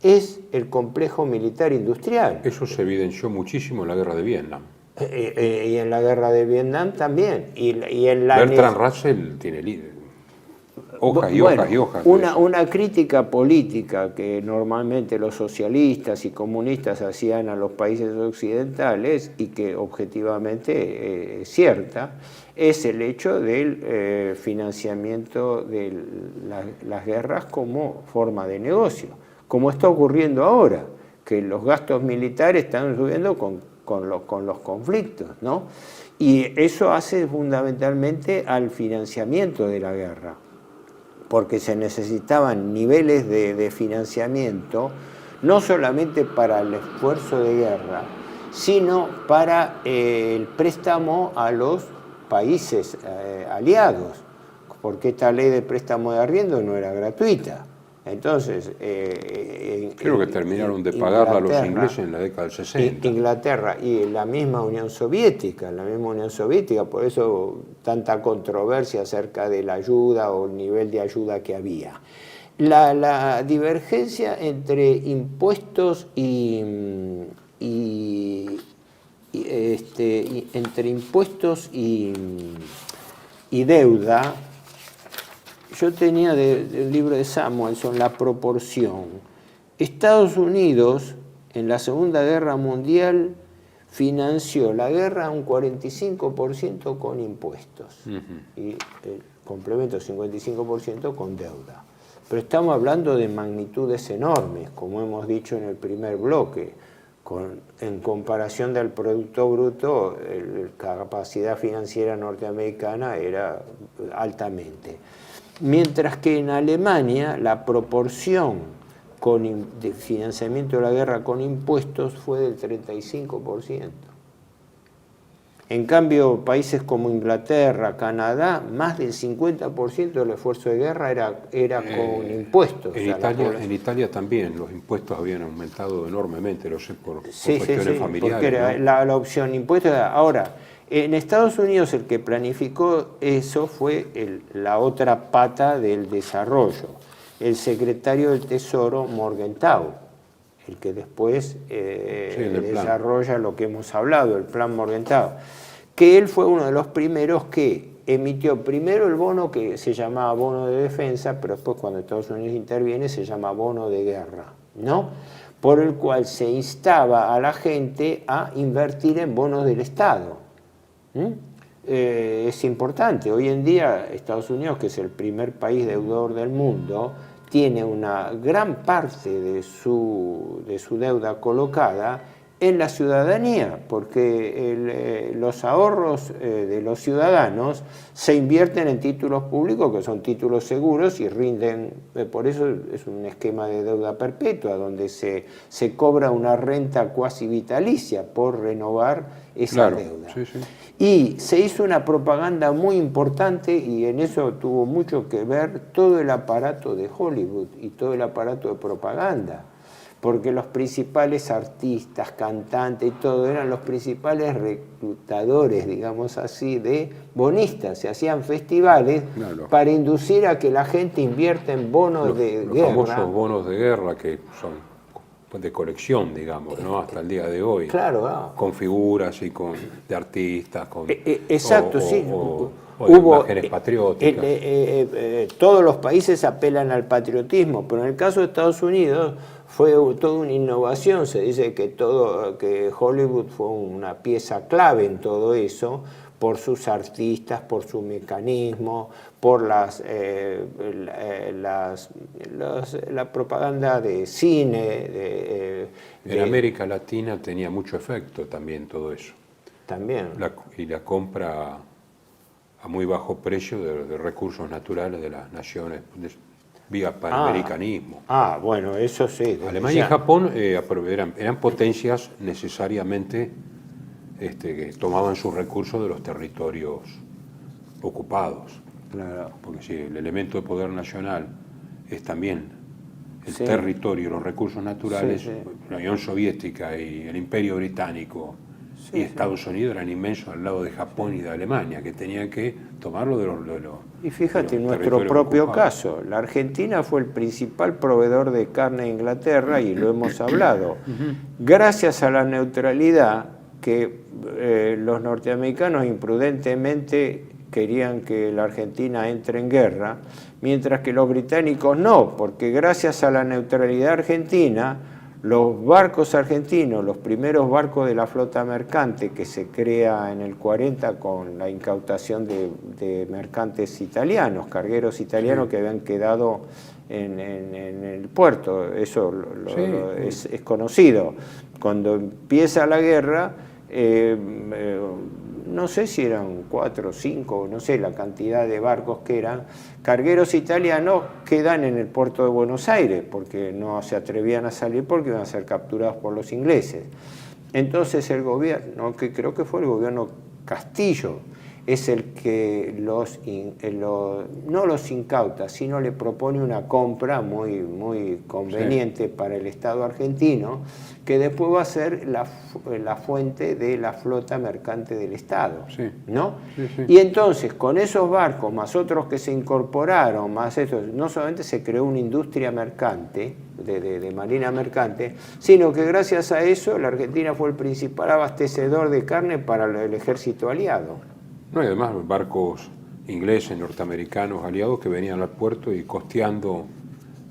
es el complejo militar industrial. Eso se evidenció muchísimo en la guerra de Vietnam. Y en la guerra de Vietnam también. Y en la Bertrand Russell tiene hojas y hojas y hojas. Una crítica política que normalmente los socialistas y comunistas hacían a los países occidentales y que objetivamente es cierta, es el hecho del financiamiento de las guerras como forma de negocio, como está ocurriendo ahora, que los gastos militares están subiendo con los conflictos, ¿no? Y eso hace fundamentalmente al financiamiento de la guerra, porque se necesitaban niveles de financiamiento no solamente para el esfuerzo de guerra, sino para el préstamo a los países aliados, porque esta ley de préstamo de arriendo no era gratuita. Entonces, creo que terminaron de pagarla a los ingleses en la década del 60. Inglaterra y la misma Unión Soviética, por eso tanta controversia acerca de la ayuda o el nivel de ayuda que había. La divergencia entre impuestos y deuda. Yo tenía del libro de Samuelson la proporción. Estados Unidos en la Segunda Guerra Mundial financió la guerra un 45% con impuestos y el complemento 55% con deuda. Pero estamos hablando de magnitudes enormes, como hemos dicho en el primer bloque. En comparación del Producto Bruto, la capacidad financiera norteamericana era altamente. Mientras que en Alemania la proporción de financiamiento de la guerra con impuestos fue del 35%. En cambio, países como Inglaterra, Canadá, más del 50% del esfuerzo de guerra era con impuestos. En Italia también los impuestos habían aumentado enormemente, lo sé por cuestiones familiares. Porque era, ¿no? la opción impuestos. Ahora, en Estados Unidos el que planificó eso fue la otra pata del desarrollo, el secretario del Tesoro Morgenthau, el que después desarrolla lo que hemos hablado, el plan Morgenthau, que él fue uno de los primeros que emitió primero el bono que se llamaba bono de defensa, pero después cuando Estados Unidos interviene se llama bono de guerra, ¿no? Por el cual se instaba a la gente a invertir en bonos del Estado. Es importante, hoy en día Estados Unidos, que es el primer país deudor del mundo, tiene una gran parte de su deuda colocada en la ciudadanía, porque los ahorros de los ciudadanos se invierten en títulos públicos, que son títulos seguros y rinden, por eso es un esquema de deuda perpetua, donde se cobra una renta cuasi vitalicia por renovar esa deuda. Sí, sí. Y se hizo una propaganda muy importante y en eso tuvo mucho que ver todo el aparato de Hollywood y todo el aparato de propaganda, porque los principales artistas, cantantes y todo eran los principales reclutadores, digamos así, de bonistas. Se hacían festivales para inducir a que la gente invierta en bonos de guerra. Los famosos bonos de guerra que son de colección, digamos, ¿no? Hasta el día de hoy. Claro. Con figuras y de artistas, exacto, sí. Hubo imágenes patrióticas. Todos los países apelan al patriotismo, pero en el caso de Estados Unidos fue toda una innovación. Se dice que Hollywood fue una pieza clave en todo eso, por sus artistas, por su mecanismo, por la propaganda de cine. En América Latina tenía mucho efecto también todo eso. También. Y la compra a muy bajo precio de recursos naturales de las naciones, vía panamericanismo. Bueno, eso sí. Alemania y Japón eran potencias necesariamente que tomaban sus recursos de los territorios ocupados. Claro. Porque si el elemento de poder nacional es también el territorio y los recursos naturales, la Unión Soviética y el Imperio Británico y Estados Unidos eran inmensos al lado de Japón y de Alemania, que tenían que tomarlo de los Y fíjate, en nuestro propio ocupados. caso, la Argentina fue el principal proveedor de carne de Inglaterra y lo hemos hablado. Gracias a la neutralidad que los norteamericanos imprudentemente querían que la Argentina entre en guerra, mientras que los británicos no, porque gracias a la neutralidad argentina, los barcos argentinos, los primeros barcos de la flota mercante que se crea en el 40 con la incautación de mercantes italianos, cargueros italianos que habían quedado en el puerto, eso es conocido. Cuando empieza la guerra, no sé si eran 4 o 5, no sé la cantidad de barcos que eran, cargueros italianos quedan en el puerto de Buenos Aires porque no se atrevían a salir porque iban a ser capturados por los ingleses. Entonces el gobierno, que creo que fue el gobierno Castillo, es el que no los incauta, sino le propone una compra muy conveniente para el Estado argentino, que después va a ser la fuente de la flota mercante del Estado, ¿no? Y entonces, con esos barcos, más otros que se incorporaron, más estos, no solamente se creó una industria mercante, de marina mercante, sino que gracias a eso la Argentina fue el principal abastecedor de carne para el ejército aliado. No, y además barcos ingleses, norteamericanos, aliados que venían al puerto y costeando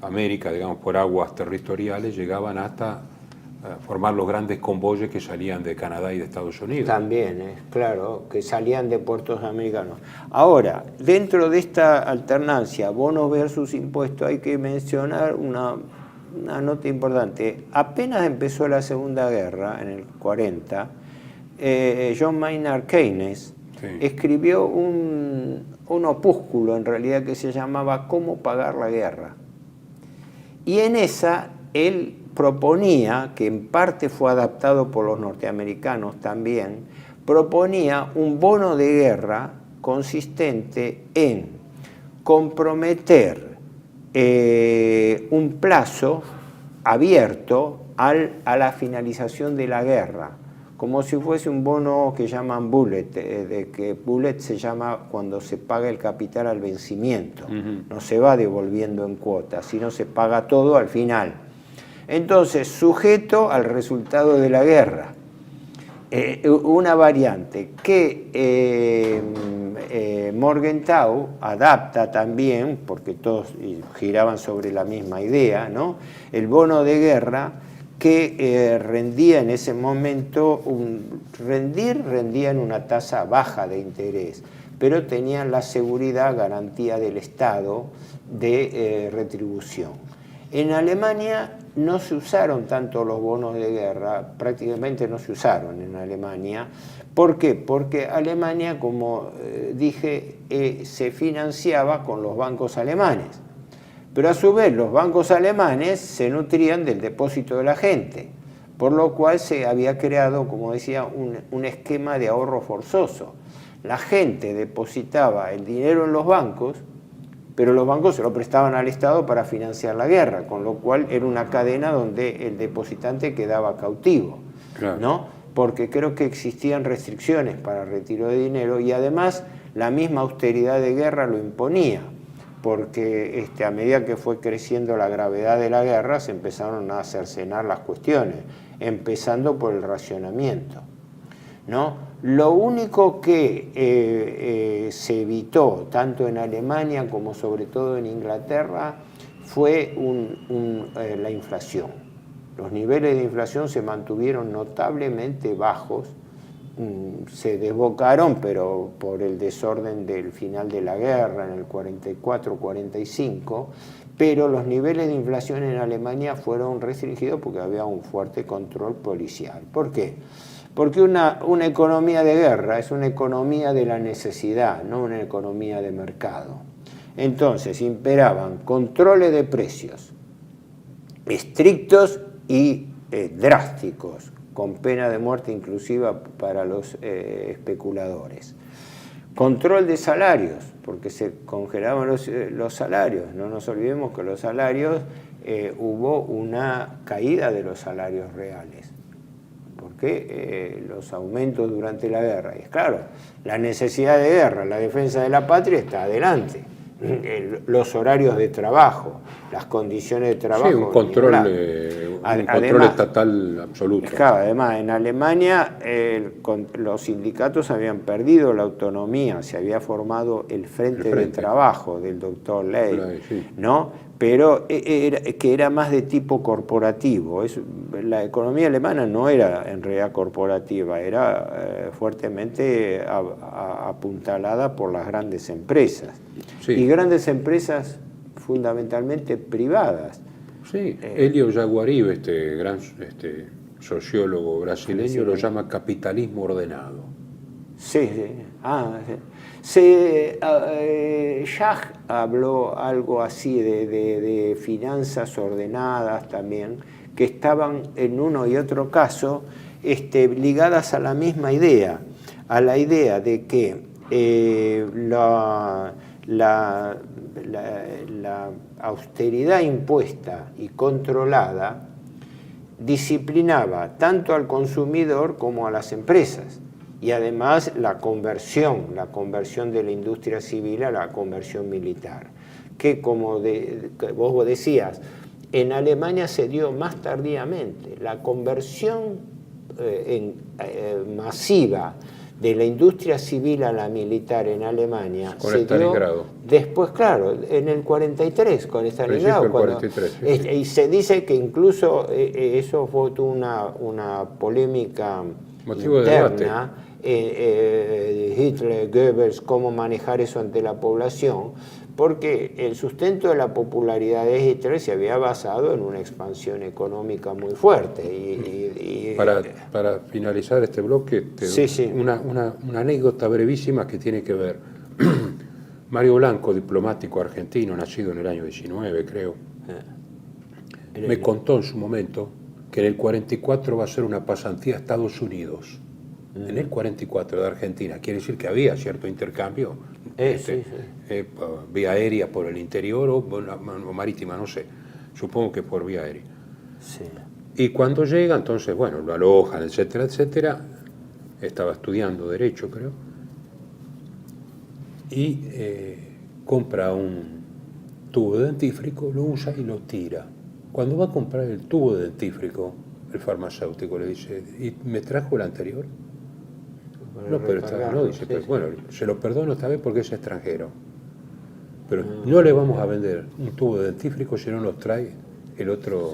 América, digamos, por aguas territoriales, llegaban hasta formar los grandes convoyes que salían de Canadá y de Estados Unidos. También, claro, que salían de puertos americanos. Ahora, dentro de esta alternancia, bonos versus impuestos, hay que mencionar una nota importante. Apenas empezó la Segunda Guerra, en el 40, John Maynard Keynes escribió un opúsculo, en realidad, que se llamaba Cómo pagar la guerra. Y en esa él proponía, que en parte fue adaptado por los norteamericanos también, proponía un bono de guerra consistente en comprometer un plazo abierto a la finalización de la guerra, como si fuese un bono que llaman bullet, de que bullet se llama cuando se paga el capital al vencimiento, no se va devolviendo en cuotas, sino se paga todo al final. Entonces, sujeto al resultado de la guerra. Una variante que Morgenthau adapta también, porque todos giraban sobre la misma idea, ¿no? El bono de guerra que rendía en ese momento, rendía en una tasa baja de interés, pero tenían la seguridad, garantía del Estado de retribución. En Alemania no se usaron tanto los bonos de guerra, prácticamente no se usaron en Alemania. ¿Por qué? Porque Alemania, como dije, se financiaba con los bancos alemanes. Pero a su vez los bancos alemanes se nutrían del depósito de la gente, por lo cual se había creado, como decía, un esquema de ahorro forzoso. La gente depositaba el dinero en los bancos, pero los bancos se lo prestaban al Estado para financiar la guerra, con lo cual era una cadena donde el depositante quedaba cautivo, claro, ¿no? Porque creo que existían restricciones para el retiro de dinero y además la misma austeridad de guerra lo imponía, porque a medida que fue creciendo la gravedad de la guerra se empezaron a cercenar las cuestiones, empezando por el racionamiento, ¿no? Lo único que se evitó, tanto en Alemania como sobre todo en Inglaterra, fue la inflación. Los niveles de inflación se mantuvieron notablemente bajos, se desbocaron, pero por el desorden del final de la guerra, en el 44-45, pero los niveles de inflación en Alemania fueron restringidos porque había un fuerte control policial. ¿Por qué? Porque una economía de guerra es una economía de la necesidad, no una economía de mercado. Entonces imperaban controles de precios estrictos y drásticos, con pena de muerte inclusiva para los especuladores. Control de salarios, porque se congelaban los salarios. No nos olvidemos que los salarios, hubo una caída de los salarios reales, porque los aumentos durante la guerra. Y es claro, la necesidad de guerra, la defensa de la patria está adelante. Los horarios de trabajo, las condiciones de trabajo. Sí, un control estatal absoluto. Claro, además, en Alemania los sindicatos habían perdido la autonomía, se había formado el Frente de Trabajo del doctor Ley, sí, ¿no? Pero que era más de tipo corporativo. La economía alemana no era en realidad corporativa, era fuertemente apuntalada por las grandes empresas. Sí. Y grandes empresas fundamentalmente privadas. Sí, Elio Jaguaribe, gran sociólogo brasileño, lo llama capitalismo ordenado. Sí, sí. Jacques habló algo así de finanzas ordenadas también, que estaban en uno y otro caso ligadas a la misma idea, a la idea de que la austeridad impuesta y controlada disciplinaba tanto al consumidor como a las empresas. Y además la conversión de la industria civil a la conversión militar, que como vos decías, en Alemania se dio más tardíamente. La conversión masiva de la industria civil a la militar en Alemania se dio después, claro, en el 43, con Stalingrado. 43, sí. Y se dice que incluso eso fue una polémica motivo interna, Hitler, Goebbels, cómo manejar eso ante la población, porque el sustento de la popularidad de Hitler se había basado en una expansión económica muy fuerte. Para finalizar este bloque, una anécdota brevísima que tiene que ver. Mario Blanco, diplomático argentino, nacido en el año 19, creo, me contó en su momento que en el 44 va a ser una pasantía a Estados Unidos. En el 44 de Argentina. Quiere decir que había cierto intercambio vía aérea por el interior o marítima, no sé. Supongo que por vía aérea. Sí. Y cuando llega, entonces, bueno, lo alojan, etcétera, etcétera. Estaba estudiando Derecho, creo. Y compra un tubo de dentífrico, lo usa y lo tira. Cuando va a comprar el tubo de dentífrico, el farmacéutico le dice, ¿y me trajo el anterior? No, pero no, dice, pero, bueno, se lo perdono esta vez porque es extranjero. Pero no le vamos a vender un tubo de dentífrico si no nos trae el otro.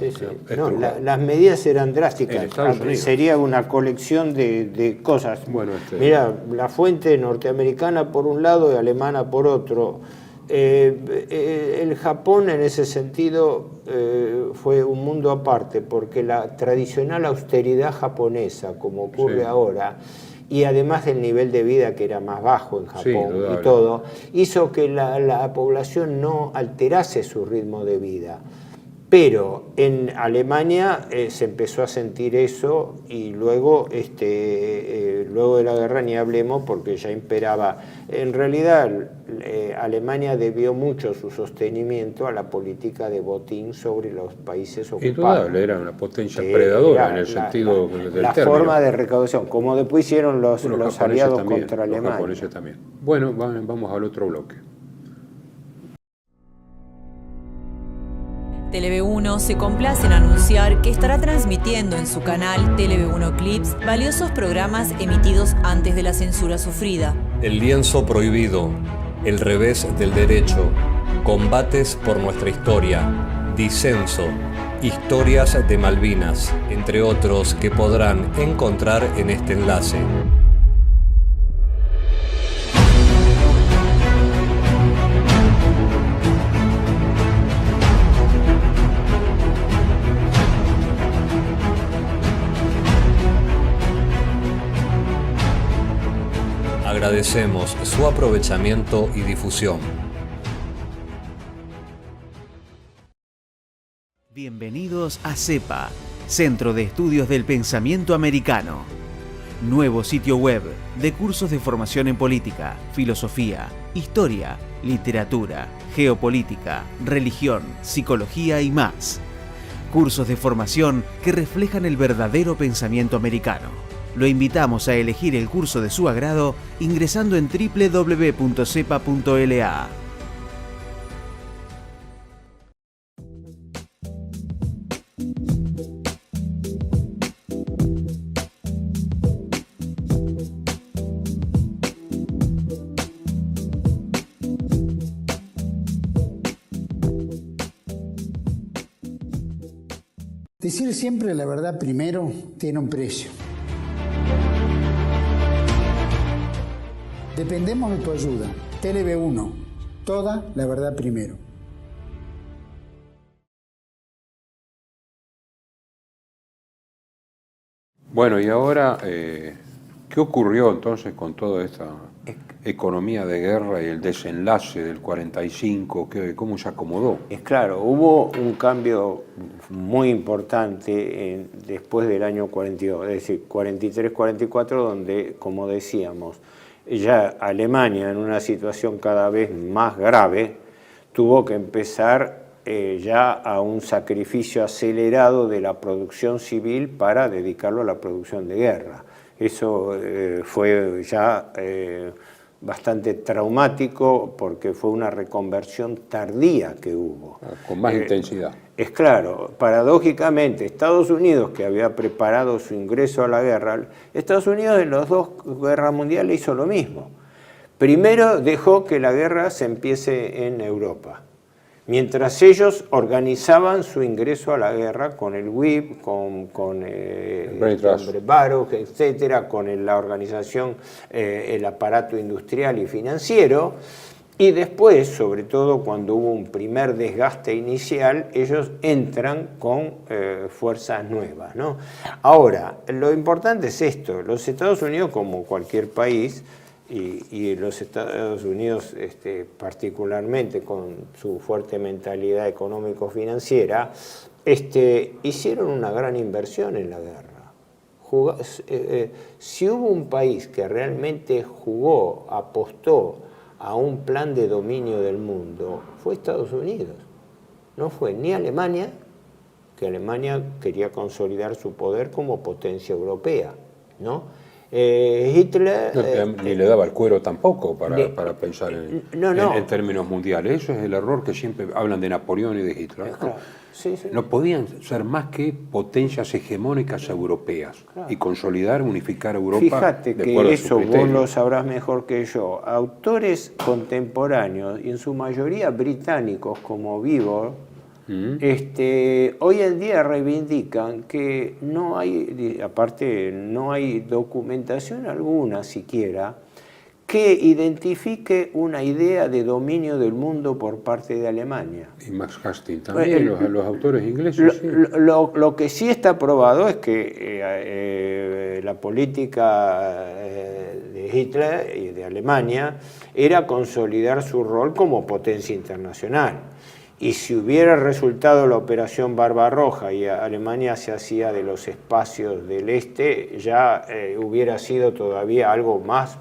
No, las medidas eran drásticas. Sería una colección de cosas. Bueno, mira, la fuente norteamericana por un lado y alemana por otro. El Japón en ese sentido fue un mundo aparte, porque la tradicional austeridad japonesa, como ocurre ahora, y además del nivel de vida que era más bajo en Japón y todo, hizo que la población no alterase su ritmo de vida. Pero en Alemania se empezó a sentir eso y luego, luego de la guerra ni hablemos porque ya imperaba. En realidad Alemania debió mucho su sostenimiento a la política de botín sobre los países ocupados. Indudable, era una potencia predadora en el sentido del término. La forma de recaudación, como después hicieron los aliados también, contra Alemania. Los japoneses también. Bueno, vamos al otro bloque. TLV1 se complace en anunciar que estará transmitiendo en su canal TLV1 Clips valiosos programas emitidos antes de la censura sufrida. El lienzo prohibido, el revés del derecho, combates por nuestra historia, disenso, historias de Malvinas, entre otros que podrán encontrar en este enlace. Agradecemos su aprovechamiento y difusión. Bienvenidos a CEPA, Centro de Estudios del Pensamiento Americano. Nuevo sitio web de cursos de formación en política, filosofía, historia, literatura, geopolítica, religión, psicología y más. Cursos de formación que reflejan el verdadero pensamiento americano. Lo invitamos a elegir el curso de su agrado ingresando en www.cepa.la. Decir siempre la verdad primero tiene un precio. Dependemos de tu ayuda. TLV1. Toda la verdad primero. Bueno, y ahora, ¿qué ocurrió entonces con toda esta economía de guerra y el desenlace del 45? ¿Cómo se acomodó? Es claro, hubo un cambio muy importante después del año 42, es decir, 43-44, donde, como decíamos, ya Alemania, en una situación cada vez más grave, tuvo que empezar ya a un sacrificio acelerado de la producción civil para dedicarlo a la producción de guerra. Eso fue ya bastante traumático porque fue una reconversión tardía que hubo. Con más intensidad. Es claro, paradójicamente, Estados Unidos, que había preparado su ingreso a la guerra, Estados Unidos en las dos guerras mundiales hizo lo mismo. Primero dejó que la guerra se empiece en Europa, mientras ellos organizaban su ingreso a la guerra con el WIP, con el Baruch, etcétera, con la organización, el aparato industrial y financiero. Y después, sobre todo cuando hubo un primer desgaste inicial, ellos entran con fuerzas nuevas, ¿no? Ahora, lo importante es esto: los Estados Unidos, como cualquier país, y los Estados Unidos particularmente con su fuerte mentalidad económico-financiera, hicieron una gran inversión en la guerra. Si hubo un país que realmente apostó a un plan de dominio del mundo, fue Estados Unidos. No fue ni Alemania, que Alemania quería consolidar su poder como potencia europea, ¿no? Hitler... ni le daba el cuero tampoco para pensar en términos mundiales. Eso es el error que siempre hablan de Napoleón y de Hitler. Claro, sí. No podían ser más que potencias hegemónicas europeas, claro, y consolidar, unificar Europa. Fíjate que eso vos lo sabrás mejor que yo. Autores contemporáneos, y en su mayoría británicos como Beevor, hoy en día reivindican que no hay, aparte no hay documentación alguna siquiera que identifique una idea de dominio del mundo por parte de Alemania. Y Max Hastings también, los autores ingleses. Sí. Lo que sí está probado es que la política de Hitler y de Alemania era consolidar su rol como potencia internacional. Y si hubiera resultado la operación Barbarroja y Alemania se hacía de los espacios del este, ya hubiera sido todavía algo más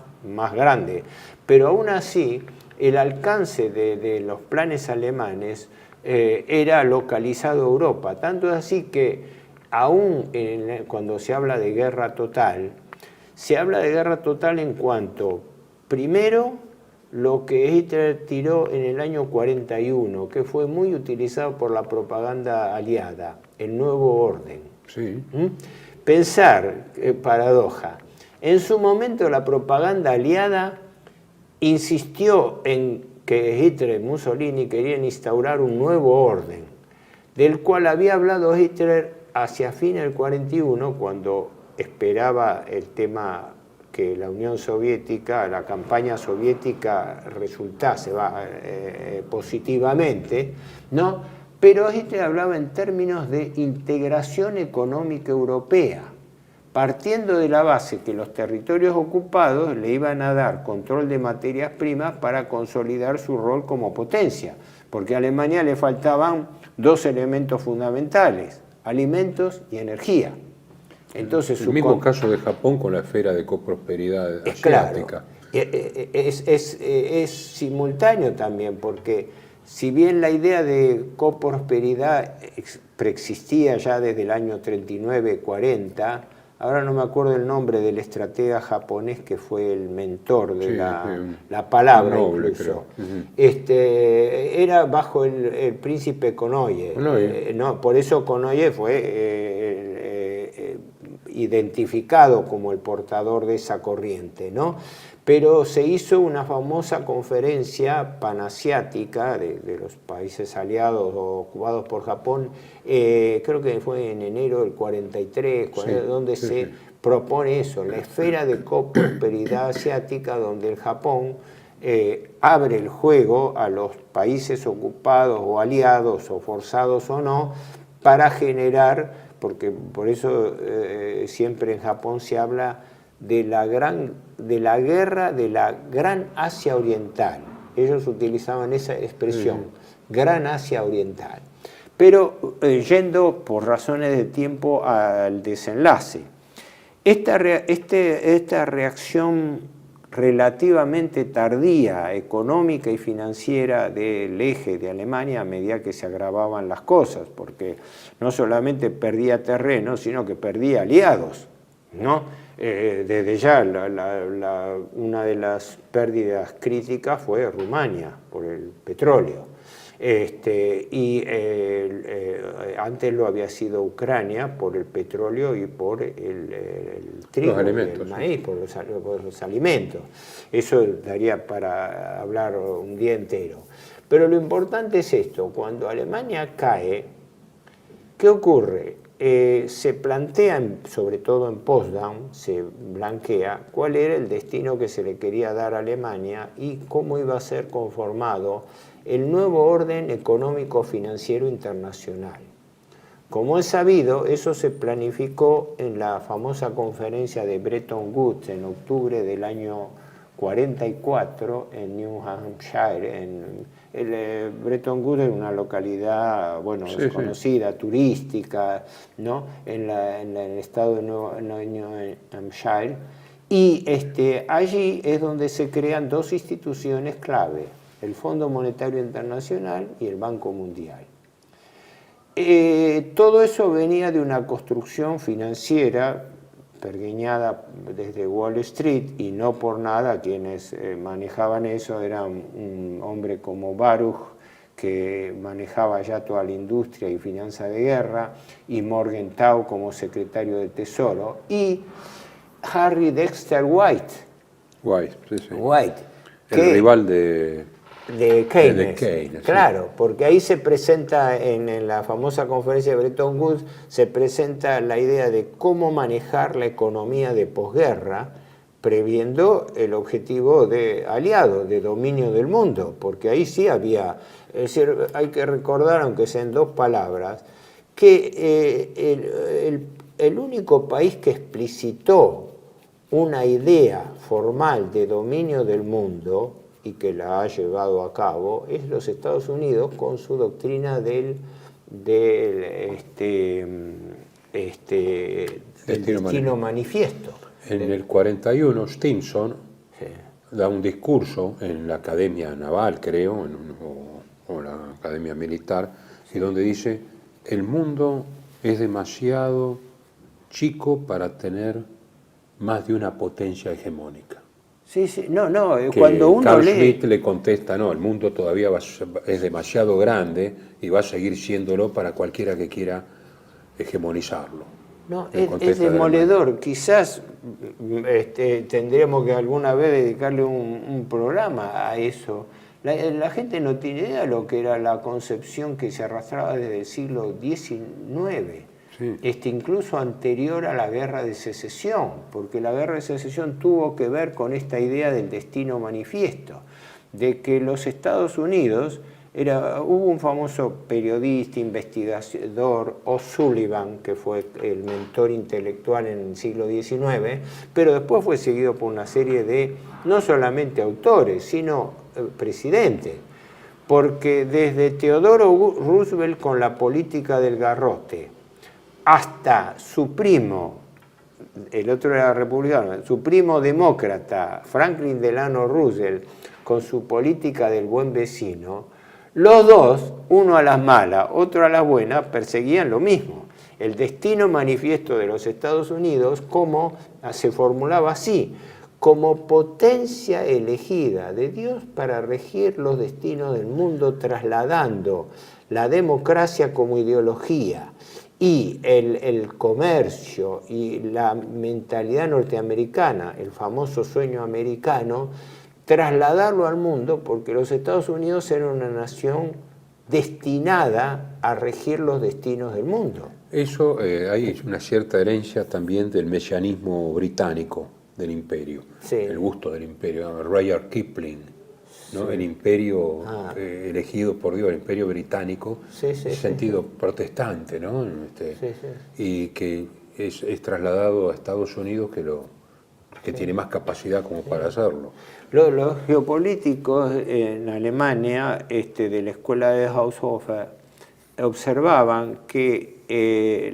grande. Pero aún así, el alcance de los planes alemanes era localizado a Europa. Tanto es así que aún cuando se habla de guerra total, se habla de guerra total en cuanto, primero, lo que Hitler tiró en el año 41, que fue muy utilizado por la propaganda aliada, el nuevo orden. Sí. Pensar, paradoja, en su momento la propaganda aliada insistió en que Hitler y Mussolini querían instaurar un nuevo orden, del cual había hablado Hitler hacia fin del 41, cuando esperaba el tema que la Unión Soviética, la campaña soviética resultase positivamente, ¿no? Pero Hitler hablaba en términos de integración económica europea, partiendo de la base que los territorios ocupados le iban a dar control de materias primas para consolidar su rol como potencia, porque a Alemania le faltaban dos elementos fundamentales, alimentos y energía. Entonces, el mismo caso de Japón con la esfera de coprosperidad asiática. Claro, es simultáneo también, porque si bien la idea de coprosperidad preexistía ya desde el año 39-40, ahora no me acuerdo el nombre del estratega japonés que fue el mentor de la palabra, noble, incluso. Creo. Era bajo el príncipe Konoye. No, por eso Konoye fue identificado como el portador de esa corriente, ¿no? Pero se hizo una famosa conferencia panasiática de los países aliados o ocupados por Japón, creo que fue en enero del 43, donde se propone eso, la esfera de coprosperidad asiática, donde el Japón abre el juego a los países ocupados o aliados o forzados o no, para generar, porque por eso siempre en Japón se habla de la guerra de la Gran Asia Oriental. Ellos utilizaban esa expresión, Gran Asia Oriental. Pero yendo por razones de tiempo al desenlace, esta reacción relativamente tardía, económica y financiera del eje de Alemania a medida que se agravaban las cosas, porque no solamente perdía terreno, sino que perdía aliados, ¿no? Desde ya una de las pérdidas críticas fue Rumania por el petróleo. Antes lo había sido Ucrania por el petróleo y por el trigo, el maíz, por los alimentos. Eso daría para hablar un día entero. Pero lo importante es esto: cuando Alemania cae, ¿qué ocurre? Se plantea, sobre todo en Potsdam, se blanquea cuál era el destino que se le quería dar a Alemania y cómo iba a ser conformado el nuevo orden económico-financiero internacional. Como es sabido, eso se planificó en la famosa conferencia de Bretton Woods en octubre del año 44 en New Hampshire. Bretton Woods es una localidad, bueno, Sí, desconocida, turística, ¿no? en el estado de New Hampshire. Y allí es donde se crean dos instituciones clave, el Fondo Monetario Internacional y el Banco Mundial. Todo eso venía de una construcción financiera pergeñada desde Wall Street, y no por nada quienes manejaban eso eran un hombre como Baruch, que manejaba ya toda la industria y finanzas de guerra, y Morgenthau como secretario de Tesoro, y Harry Dexter White, el rival de Keynes, claro, porque ahí se presenta en la famosa conferencia de Bretton Woods, se presenta la idea de cómo manejar la economía de posguerra, previendo el objetivo de aliado, de dominio del mundo, porque ahí sí había, es decir, hay que recordar, aunque sea en dos palabras, que el único país que explicitó una idea formal de dominio del mundo y que la ha llevado a cabo es los Estados Unidos con su doctrina del destino manifiesto. En el 41 Stimson da un discurso en la Academia Naval, creo, o la Academia Militar, y donde dice: el mundo es demasiado chico para tener más de una potencia hegemónica. Sí, cuando uno Carl lee... Schmitt le contesta: no, el mundo todavía es demasiado grande y va a seguir siéndolo para cualquiera que quiera hegemonizarlo. No, es demoledor. Quizás tendríamos que alguna vez dedicarle un programa a eso. La gente no tiene idea de lo que era la concepción que se arrastraba desde el siglo XIX. Sí. Incluso anterior a la Guerra de Secesión, porque la Guerra de Secesión tuvo que ver con esta idea del destino manifiesto, de que los Estados Unidos, hubo un famoso periodista, investigador, O'Sullivan, que fue el mentor intelectual en el siglo XIX, pero después fue seguido por una serie de, no solamente autores, sino presidentes, porque desde Theodore Roosevelt con la política del garrote, hasta su primo, el otro era republicano, su primo demócrata, Franklin Delano Roosevelt, con su política del buen vecino, los dos, uno a las malas, otro a las buenas, perseguían lo mismo. El destino manifiesto de los Estados Unidos, como se formulaba así: como potencia elegida de Dios para regir los destinos del mundo, trasladando la democracia como ideología y el comercio y la mentalidad norteamericana, el famoso sueño americano, trasladarlo al mundo, porque los Estados Unidos eran una nación destinada a regir los destinos del mundo. Eso, hay una cierta herencia también del mesianismo británico del imperio, sí. El gusto del imperio, Rudyard Kipling, ¿no? Sí. El imperio elegido por Dios, el imperio británico, en sentido protestante, ¿no? Y que es trasladado a Estados Unidos, que tiene más capacidad como para hacerlo. Los geopolíticos en Alemania, de la escuela de Haushofer, observaban que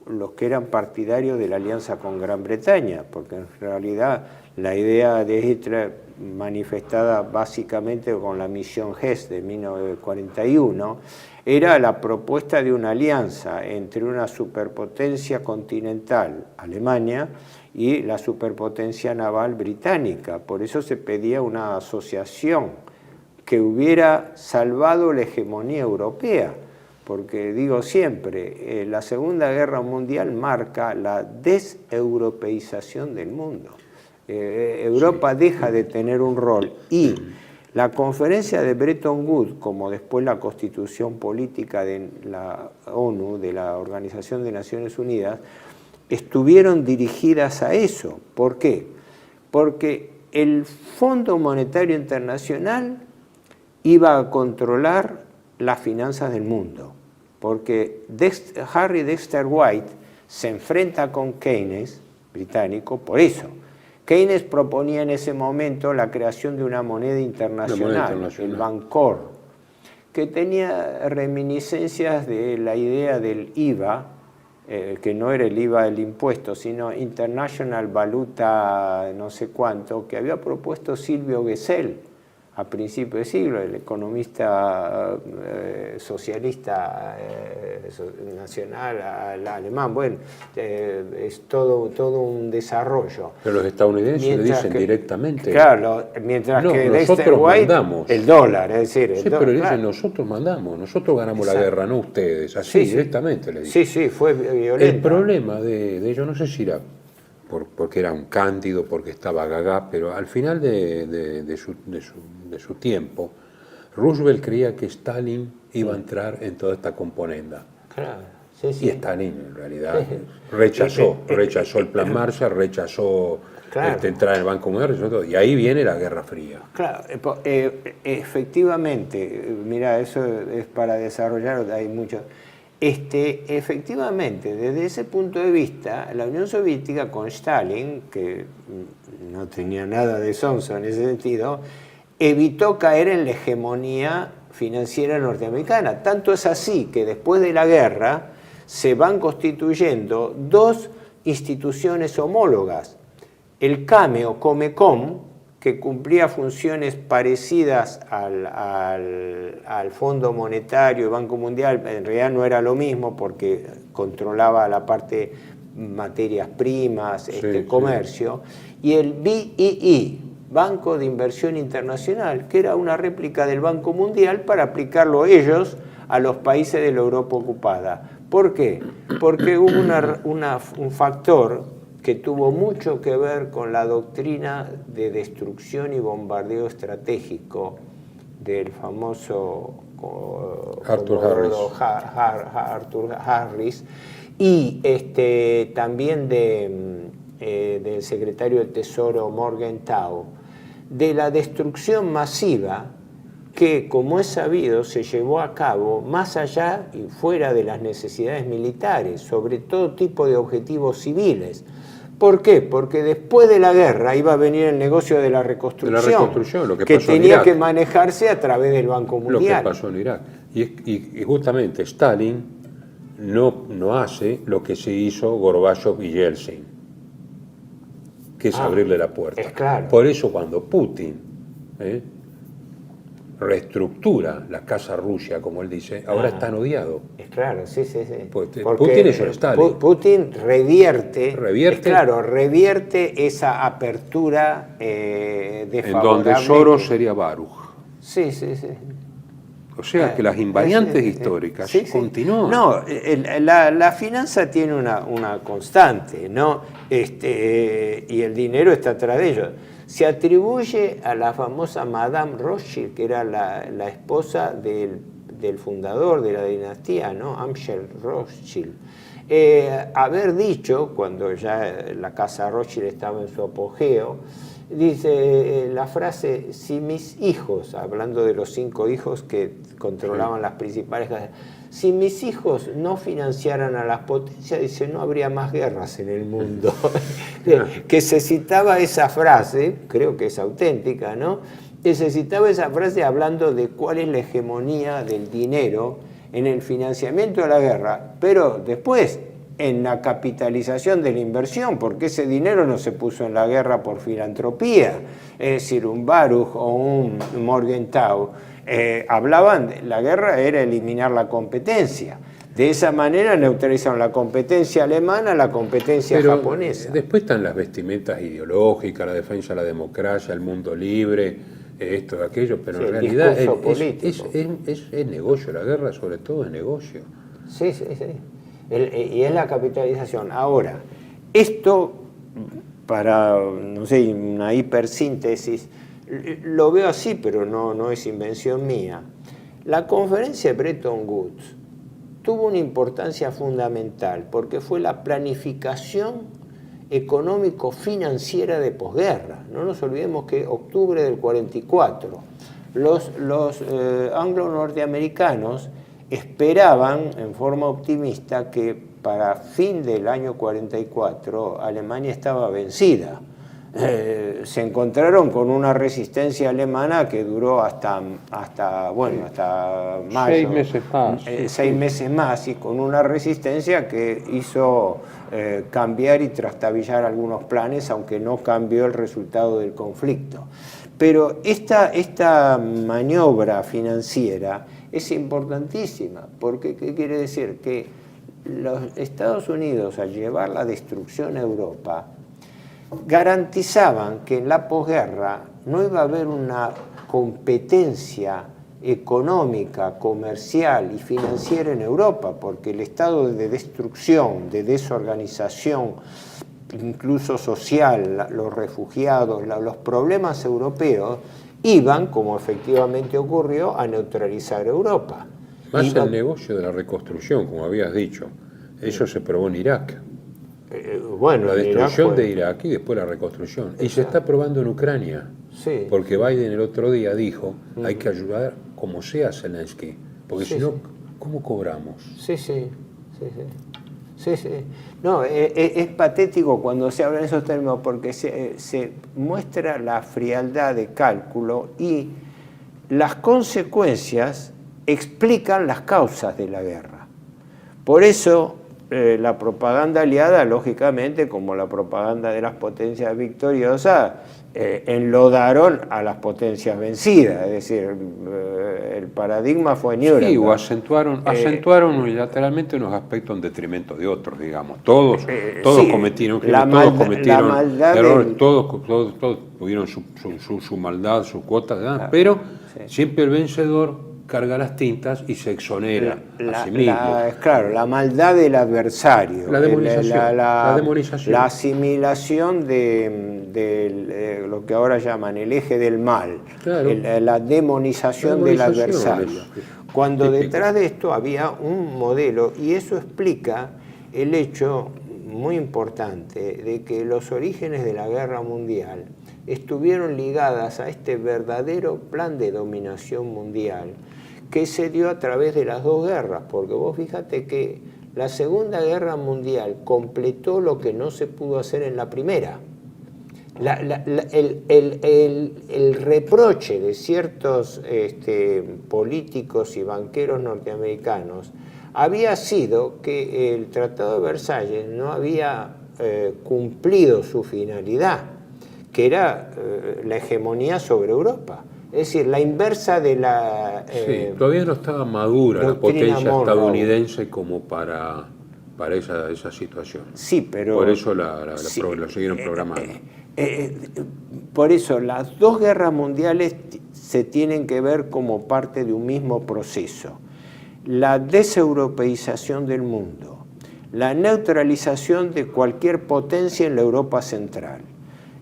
los que eran partidarios de la alianza con Gran Bretaña, porque en realidad la idea de Hitler, manifestada básicamente con la misión Hess de 1941, era la propuesta de una alianza entre una superpotencia continental, Alemania, y la superpotencia naval británica. Por eso se pedía una asociación que hubiera salvado la hegemonía europea, porque digo siempre, la Segunda Guerra Mundial marca la deseuropeización del mundo. Europa deja de tener un rol, y la conferencia de Bretton Woods, como después la constitución política de la ONU, de la Organización de Naciones Unidas, estuvieron dirigidas a eso. ¿Por qué? Porque el Fondo Monetario Internacional iba a controlar las finanzas del mundo, porque Harry Dexter White se enfrenta con Keynes, británico, por eso. Keynes proponía en ese momento la creación de una moneda internacional, el Bancor, que tenía reminiscencias de la idea del IVA, que no era el IVA del impuesto, sino International Valuta no sé cuánto, que había propuesto Silvio Gesell a principios de siglo, el economista socialista nacional alemán. Bueno, es todo un desarrollo. Pero los estadounidenses le dicen directamente. Claro, mientras que nosotros mandamos. El dólar, es decir. Sí, pero dicen nosotros mandamos, nosotros ganamos la guerra, no ustedes. Así, directamente le dicen. Sí, fue violento. El problema de ellos, no sé si era porque era un cándido, porque estaba gagá, pero al final de su tiempo, Roosevelt creía que Stalin iba a entrar en toda esta componenda. Claro, y Stalin en realidad rechazó el plan Marshall, rechazó entrar en el Banco Mundial, y ahí viene la Guerra Fría. Claro, efectivamente, mira, eso es para desarrollar, hay mucho. Efectivamente, desde ese punto de vista, la Unión Soviética con Stalin, que no tenía nada de sonso en ese sentido, evitó caer en la hegemonía financiera norteamericana. Tanto es así que después de la guerra se van constituyendo dos instituciones homólogas. El CAME o Comecon, que cumplía funciones parecidas al Fondo Monetario y Banco Mundial, en realidad no era lo mismo porque controlaba la parte materias primas, comercio, y el BII, Banco de Inversión Internacional, que era una réplica del Banco Mundial para aplicarlo ellos a los países de la Europa ocupada. ¿Por qué? Porque hubo un factor que tuvo mucho que ver con la doctrina de destrucción y bombardeo estratégico del famoso Arthur Harris y también del secretario del Tesoro Morgenthau, de la destrucción masiva que, como es sabido, se llevó a cabo más allá y fuera de las necesidades militares, sobre todo tipo de objetivos civiles. ¿Por qué? Porque después de la guerra iba a venir el negocio de la reconstrucción, lo que tenía que manejarse a través del Banco Mundial. Lo que pasó en Irak. Y justamente Stalin no hace lo que se hizo Gorbachev y Yeltsin, que es abrirle la puerta. Es claro. Por eso cuando Putin reestructura la Casa Rusia, como él dice, ahora es tan odiado. Es claro, sí. Porque Putin es el Stalin. Putin revierte esa apertura desfavorable. En donde Soros sería Baruch. Sí. O sea que las invariantes históricas continúan. No, la finanza tiene una constante, ¿no? Y el dinero está atrás de ellos. Se atribuye a la famosa Madame Rothschild, que era la esposa del fundador de la dinastía, ¿no? Amschel Rothschild, haber dicho, cuando ya la casa Rothschild estaba en su apogeo, dice la frase: si mis hijos, hablando de los 5 hijos que controlaban las principales casas, si mis hijos no financiaran a las potencias, dice, no habría más guerras en el mundo. Que se citaba esa frase, creo que es auténtica, ¿no? Que se citaba esa frase hablando de cuál es la hegemonía del dinero en el financiamiento de la guerra, pero después en la capitalización de la inversión, porque ese dinero no se puso en la guerra por filantropía. Es decir, un Baruch o un Morgenthau hablaban de la guerra era eliminar la competencia. De esa manera neutralizaron la competencia alemana, la competencia japonesa. Después están las vestimentas ideológicas, la defensa de la democracia, el mundo libre, esto, aquello, pero en realidad es negocio, la guerra sobre todo es negocio. Sí. Y es la capitalización. Ahora, esto, para, no sé, una hipersíntesis, lo veo así, pero no es invención mía. La conferencia de Bretton Woods tuvo una importancia fundamental porque fue la planificación económico-financiera de posguerra. No nos olvidemos que octubre del 44, los anglo-norteamericanos esperaban en forma optimista que para fin del año 44 Alemania estaba vencida. se encontraron con una resistencia alemana que duró hasta mayo. 6 meses más. 6 meses más, y con una resistencia que hizo cambiar y trastabillar algunos planes, aunque no cambió el resultado del conflicto. Pero esta maniobra financiera es importantísima, porque ¿qué quiere decir? Que los Estados Unidos, al llevar la destrucción a Europa, garantizaban que en la posguerra no iba a haber una competencia económica, comercial y financiera en Europa, porque el estado de destrucción, de desorganización, incluso social, los refugiados, los problemas europeos, iban, como efectivamente ocurrió, a neutralizar Europa. Más el negocio de la reconstrucción, como habías dicho, eso se probó en Irak. Bueno, la destrucción Irak fue... de Irak y después la reconstrucción. Exacto. Y se está probando en Ucrania, sí. Porque Biden el otro día dijo, hay que ayudar como sea a Zelensky, porque si no, ¿cómo cobramos? Sí. No, es patético cuando se habla en esos términos, porque se muestra la frialdad de cálculo y las consecuencias explican las causas de la guerra. Por eso la propaganda aliada, lógicamente, como la propaganda de las potencias victoriosas, enlodaron a las potencias vencidas, es decir, el paradigma fue Nuremberg. Sí, o acentuaron unilateralmente unos aspectos en detrimento de otros, digamos. Todos cometieron errores, todos tuvieron su maldad, su cuota, pero siempre el vencedor carga las tintas y se exonera a sí mismo. Claro, la maldad del adversario, la demonización, la asimilación de lo que ahora llaman el eje del mal, claro. La demonización del adversario. Cuando detrás de esto había un modelo, y eso explica el hecho muy importante de que los orígenes de la guerra mundial estuvieron ligadas a este verdadero plan de dominación mundial que se dio a través de las dos guerras, porque vos fíjate que la Segunda Guerra Mundial completó lo que no se pudo hacer en la primera. El reproche de ciertos políticos y banqueros norteamericanos había sido que el Tratado de Versalles no había cumplido su finalidad, que era la hegemonía sobre Europa. Es decir, la inversa de la... todavía no estaba madura la potencia estadounidense como para esa situación. Sí, pero... Por eso lo siguieron programando. Por eso las dos guerras mundiales se tienen que ver como parte de un mismo proceso. La deseuropeización del mundo, la neutralización de cualquier potencia en la Europa central.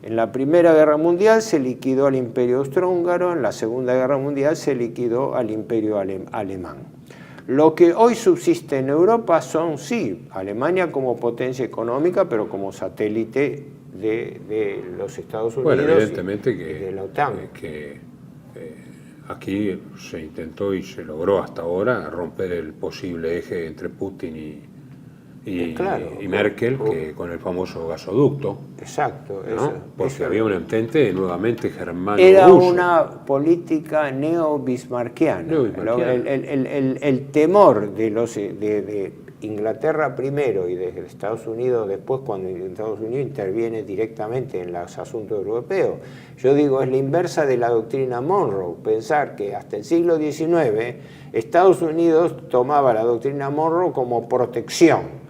En la Primera Guerra Mundial se liquidó al Imperio Austrohúngaro, en la Segunda Guerra Mundial se liquidó al Imperio Alemán. Lo que hoy subsiste en Europa son, sí, Alemania como potencia económica, pero como satélite de los Estados Unidos, bueno, evidentemente y de la OTAN. Aquí se intentó y se logró hasta ahora romper el posible eje entre Putin y Merkel, que con el famoso gasoducto. Exacto. ¿No? Porque había un entente nuevamente germano. Era una política neo-bismarckiana. El temor de Inglaterra primero y de Estados Unidos después, cuando Estados Unidos interviene directamente en los asuntos europeos. Yo digo, es la inversa de la doctrina Monroe. Pensar que hasta el siglo XIX Estados Unidos tomaba la doctrina Monroe como protección.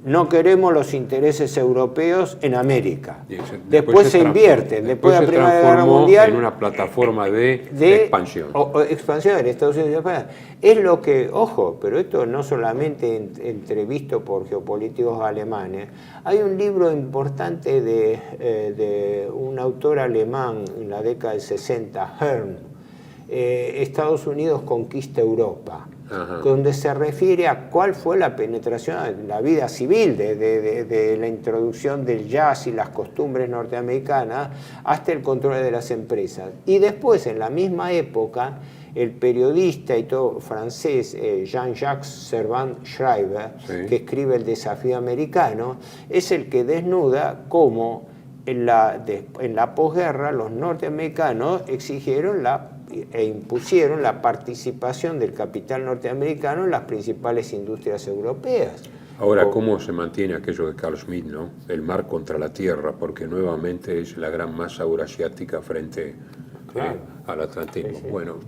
No queremos los intereses europeos en América. Después se invierten. Después de la Primera Guerra Mundial en una plataforma de expansión. Expansión en Estados Unidos y España. Es lo que, ojo, pero esto no solamente entrevisto por geopolíticos alemanes. Hay un libro importante de un autor alemán en la década del 60, Herm, Estados Unidos conquista Europa. Ajá. Donde se refiere a cuál fue la penetración en la vida civil de la introducción del jazz y las costumbres norteamericanas hasta el control de las empresas. Y después, en la misma época, el periodista y todo francés Jean-Jacques Servan-Schreiber, que escribe El desafío americano, es el que desnuda cómo en la posguerra los norteamericanos exigieron e impusieron la participación del capital norteamericano en las principales industrias europeas. Ahora, ¿cómo se mantiene aquello de Carl Schmitt, ¿no? El mar contra la tierra, porque nuevamente es la gran masa eurasiática frente al Atlantismo. Sí, sí. Bueno,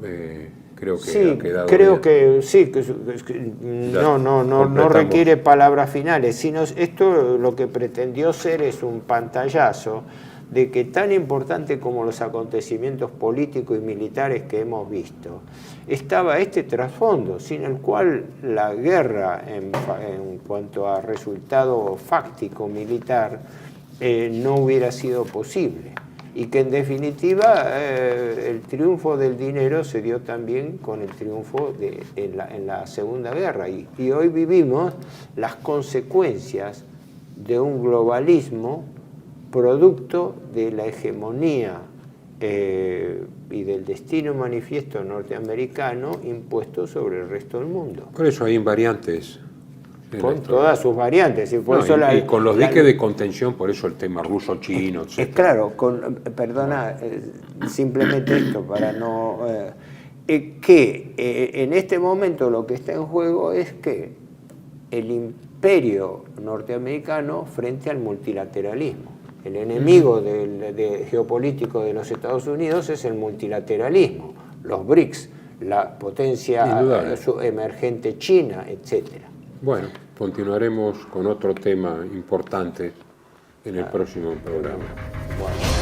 creo que sí, ha quedado creo bien. que sí, no requiere palabras finales, sino esto lo que pretendió ser es un pantallazo de que tan importante como los acontecimientos políticos y militares que hemos visto, estaba este trasfondo, sin el cual la guerra en cuanto a resultado fáctico militar no hubiera sido posible. Y que en definitiva el triunfo del dinero se dio también con el triunfo en la Segunda Guerra. Y hoy vivimos las consecuencias de un globalismo producto de la hegemonía y del destino manifiesto norteamericano impuesto sobre el resto del mundo. Por eso hay invariantes. Con todas sus variantes. Y, por eso y con los diques de contención, por eso el tema ruso-chino, etc. Es claro, perdona, simplemente esto para no... que en este momento lo que está en juego es que el imperio norteamericano frente al multilateralismo. El enemigo geopolítico de los Estados Unidos es el multilateralismo, los BRICS, la potencia emergente China, etcétera. Bueno, continuaremos con otro tema importante en el próximo programa. Bueno.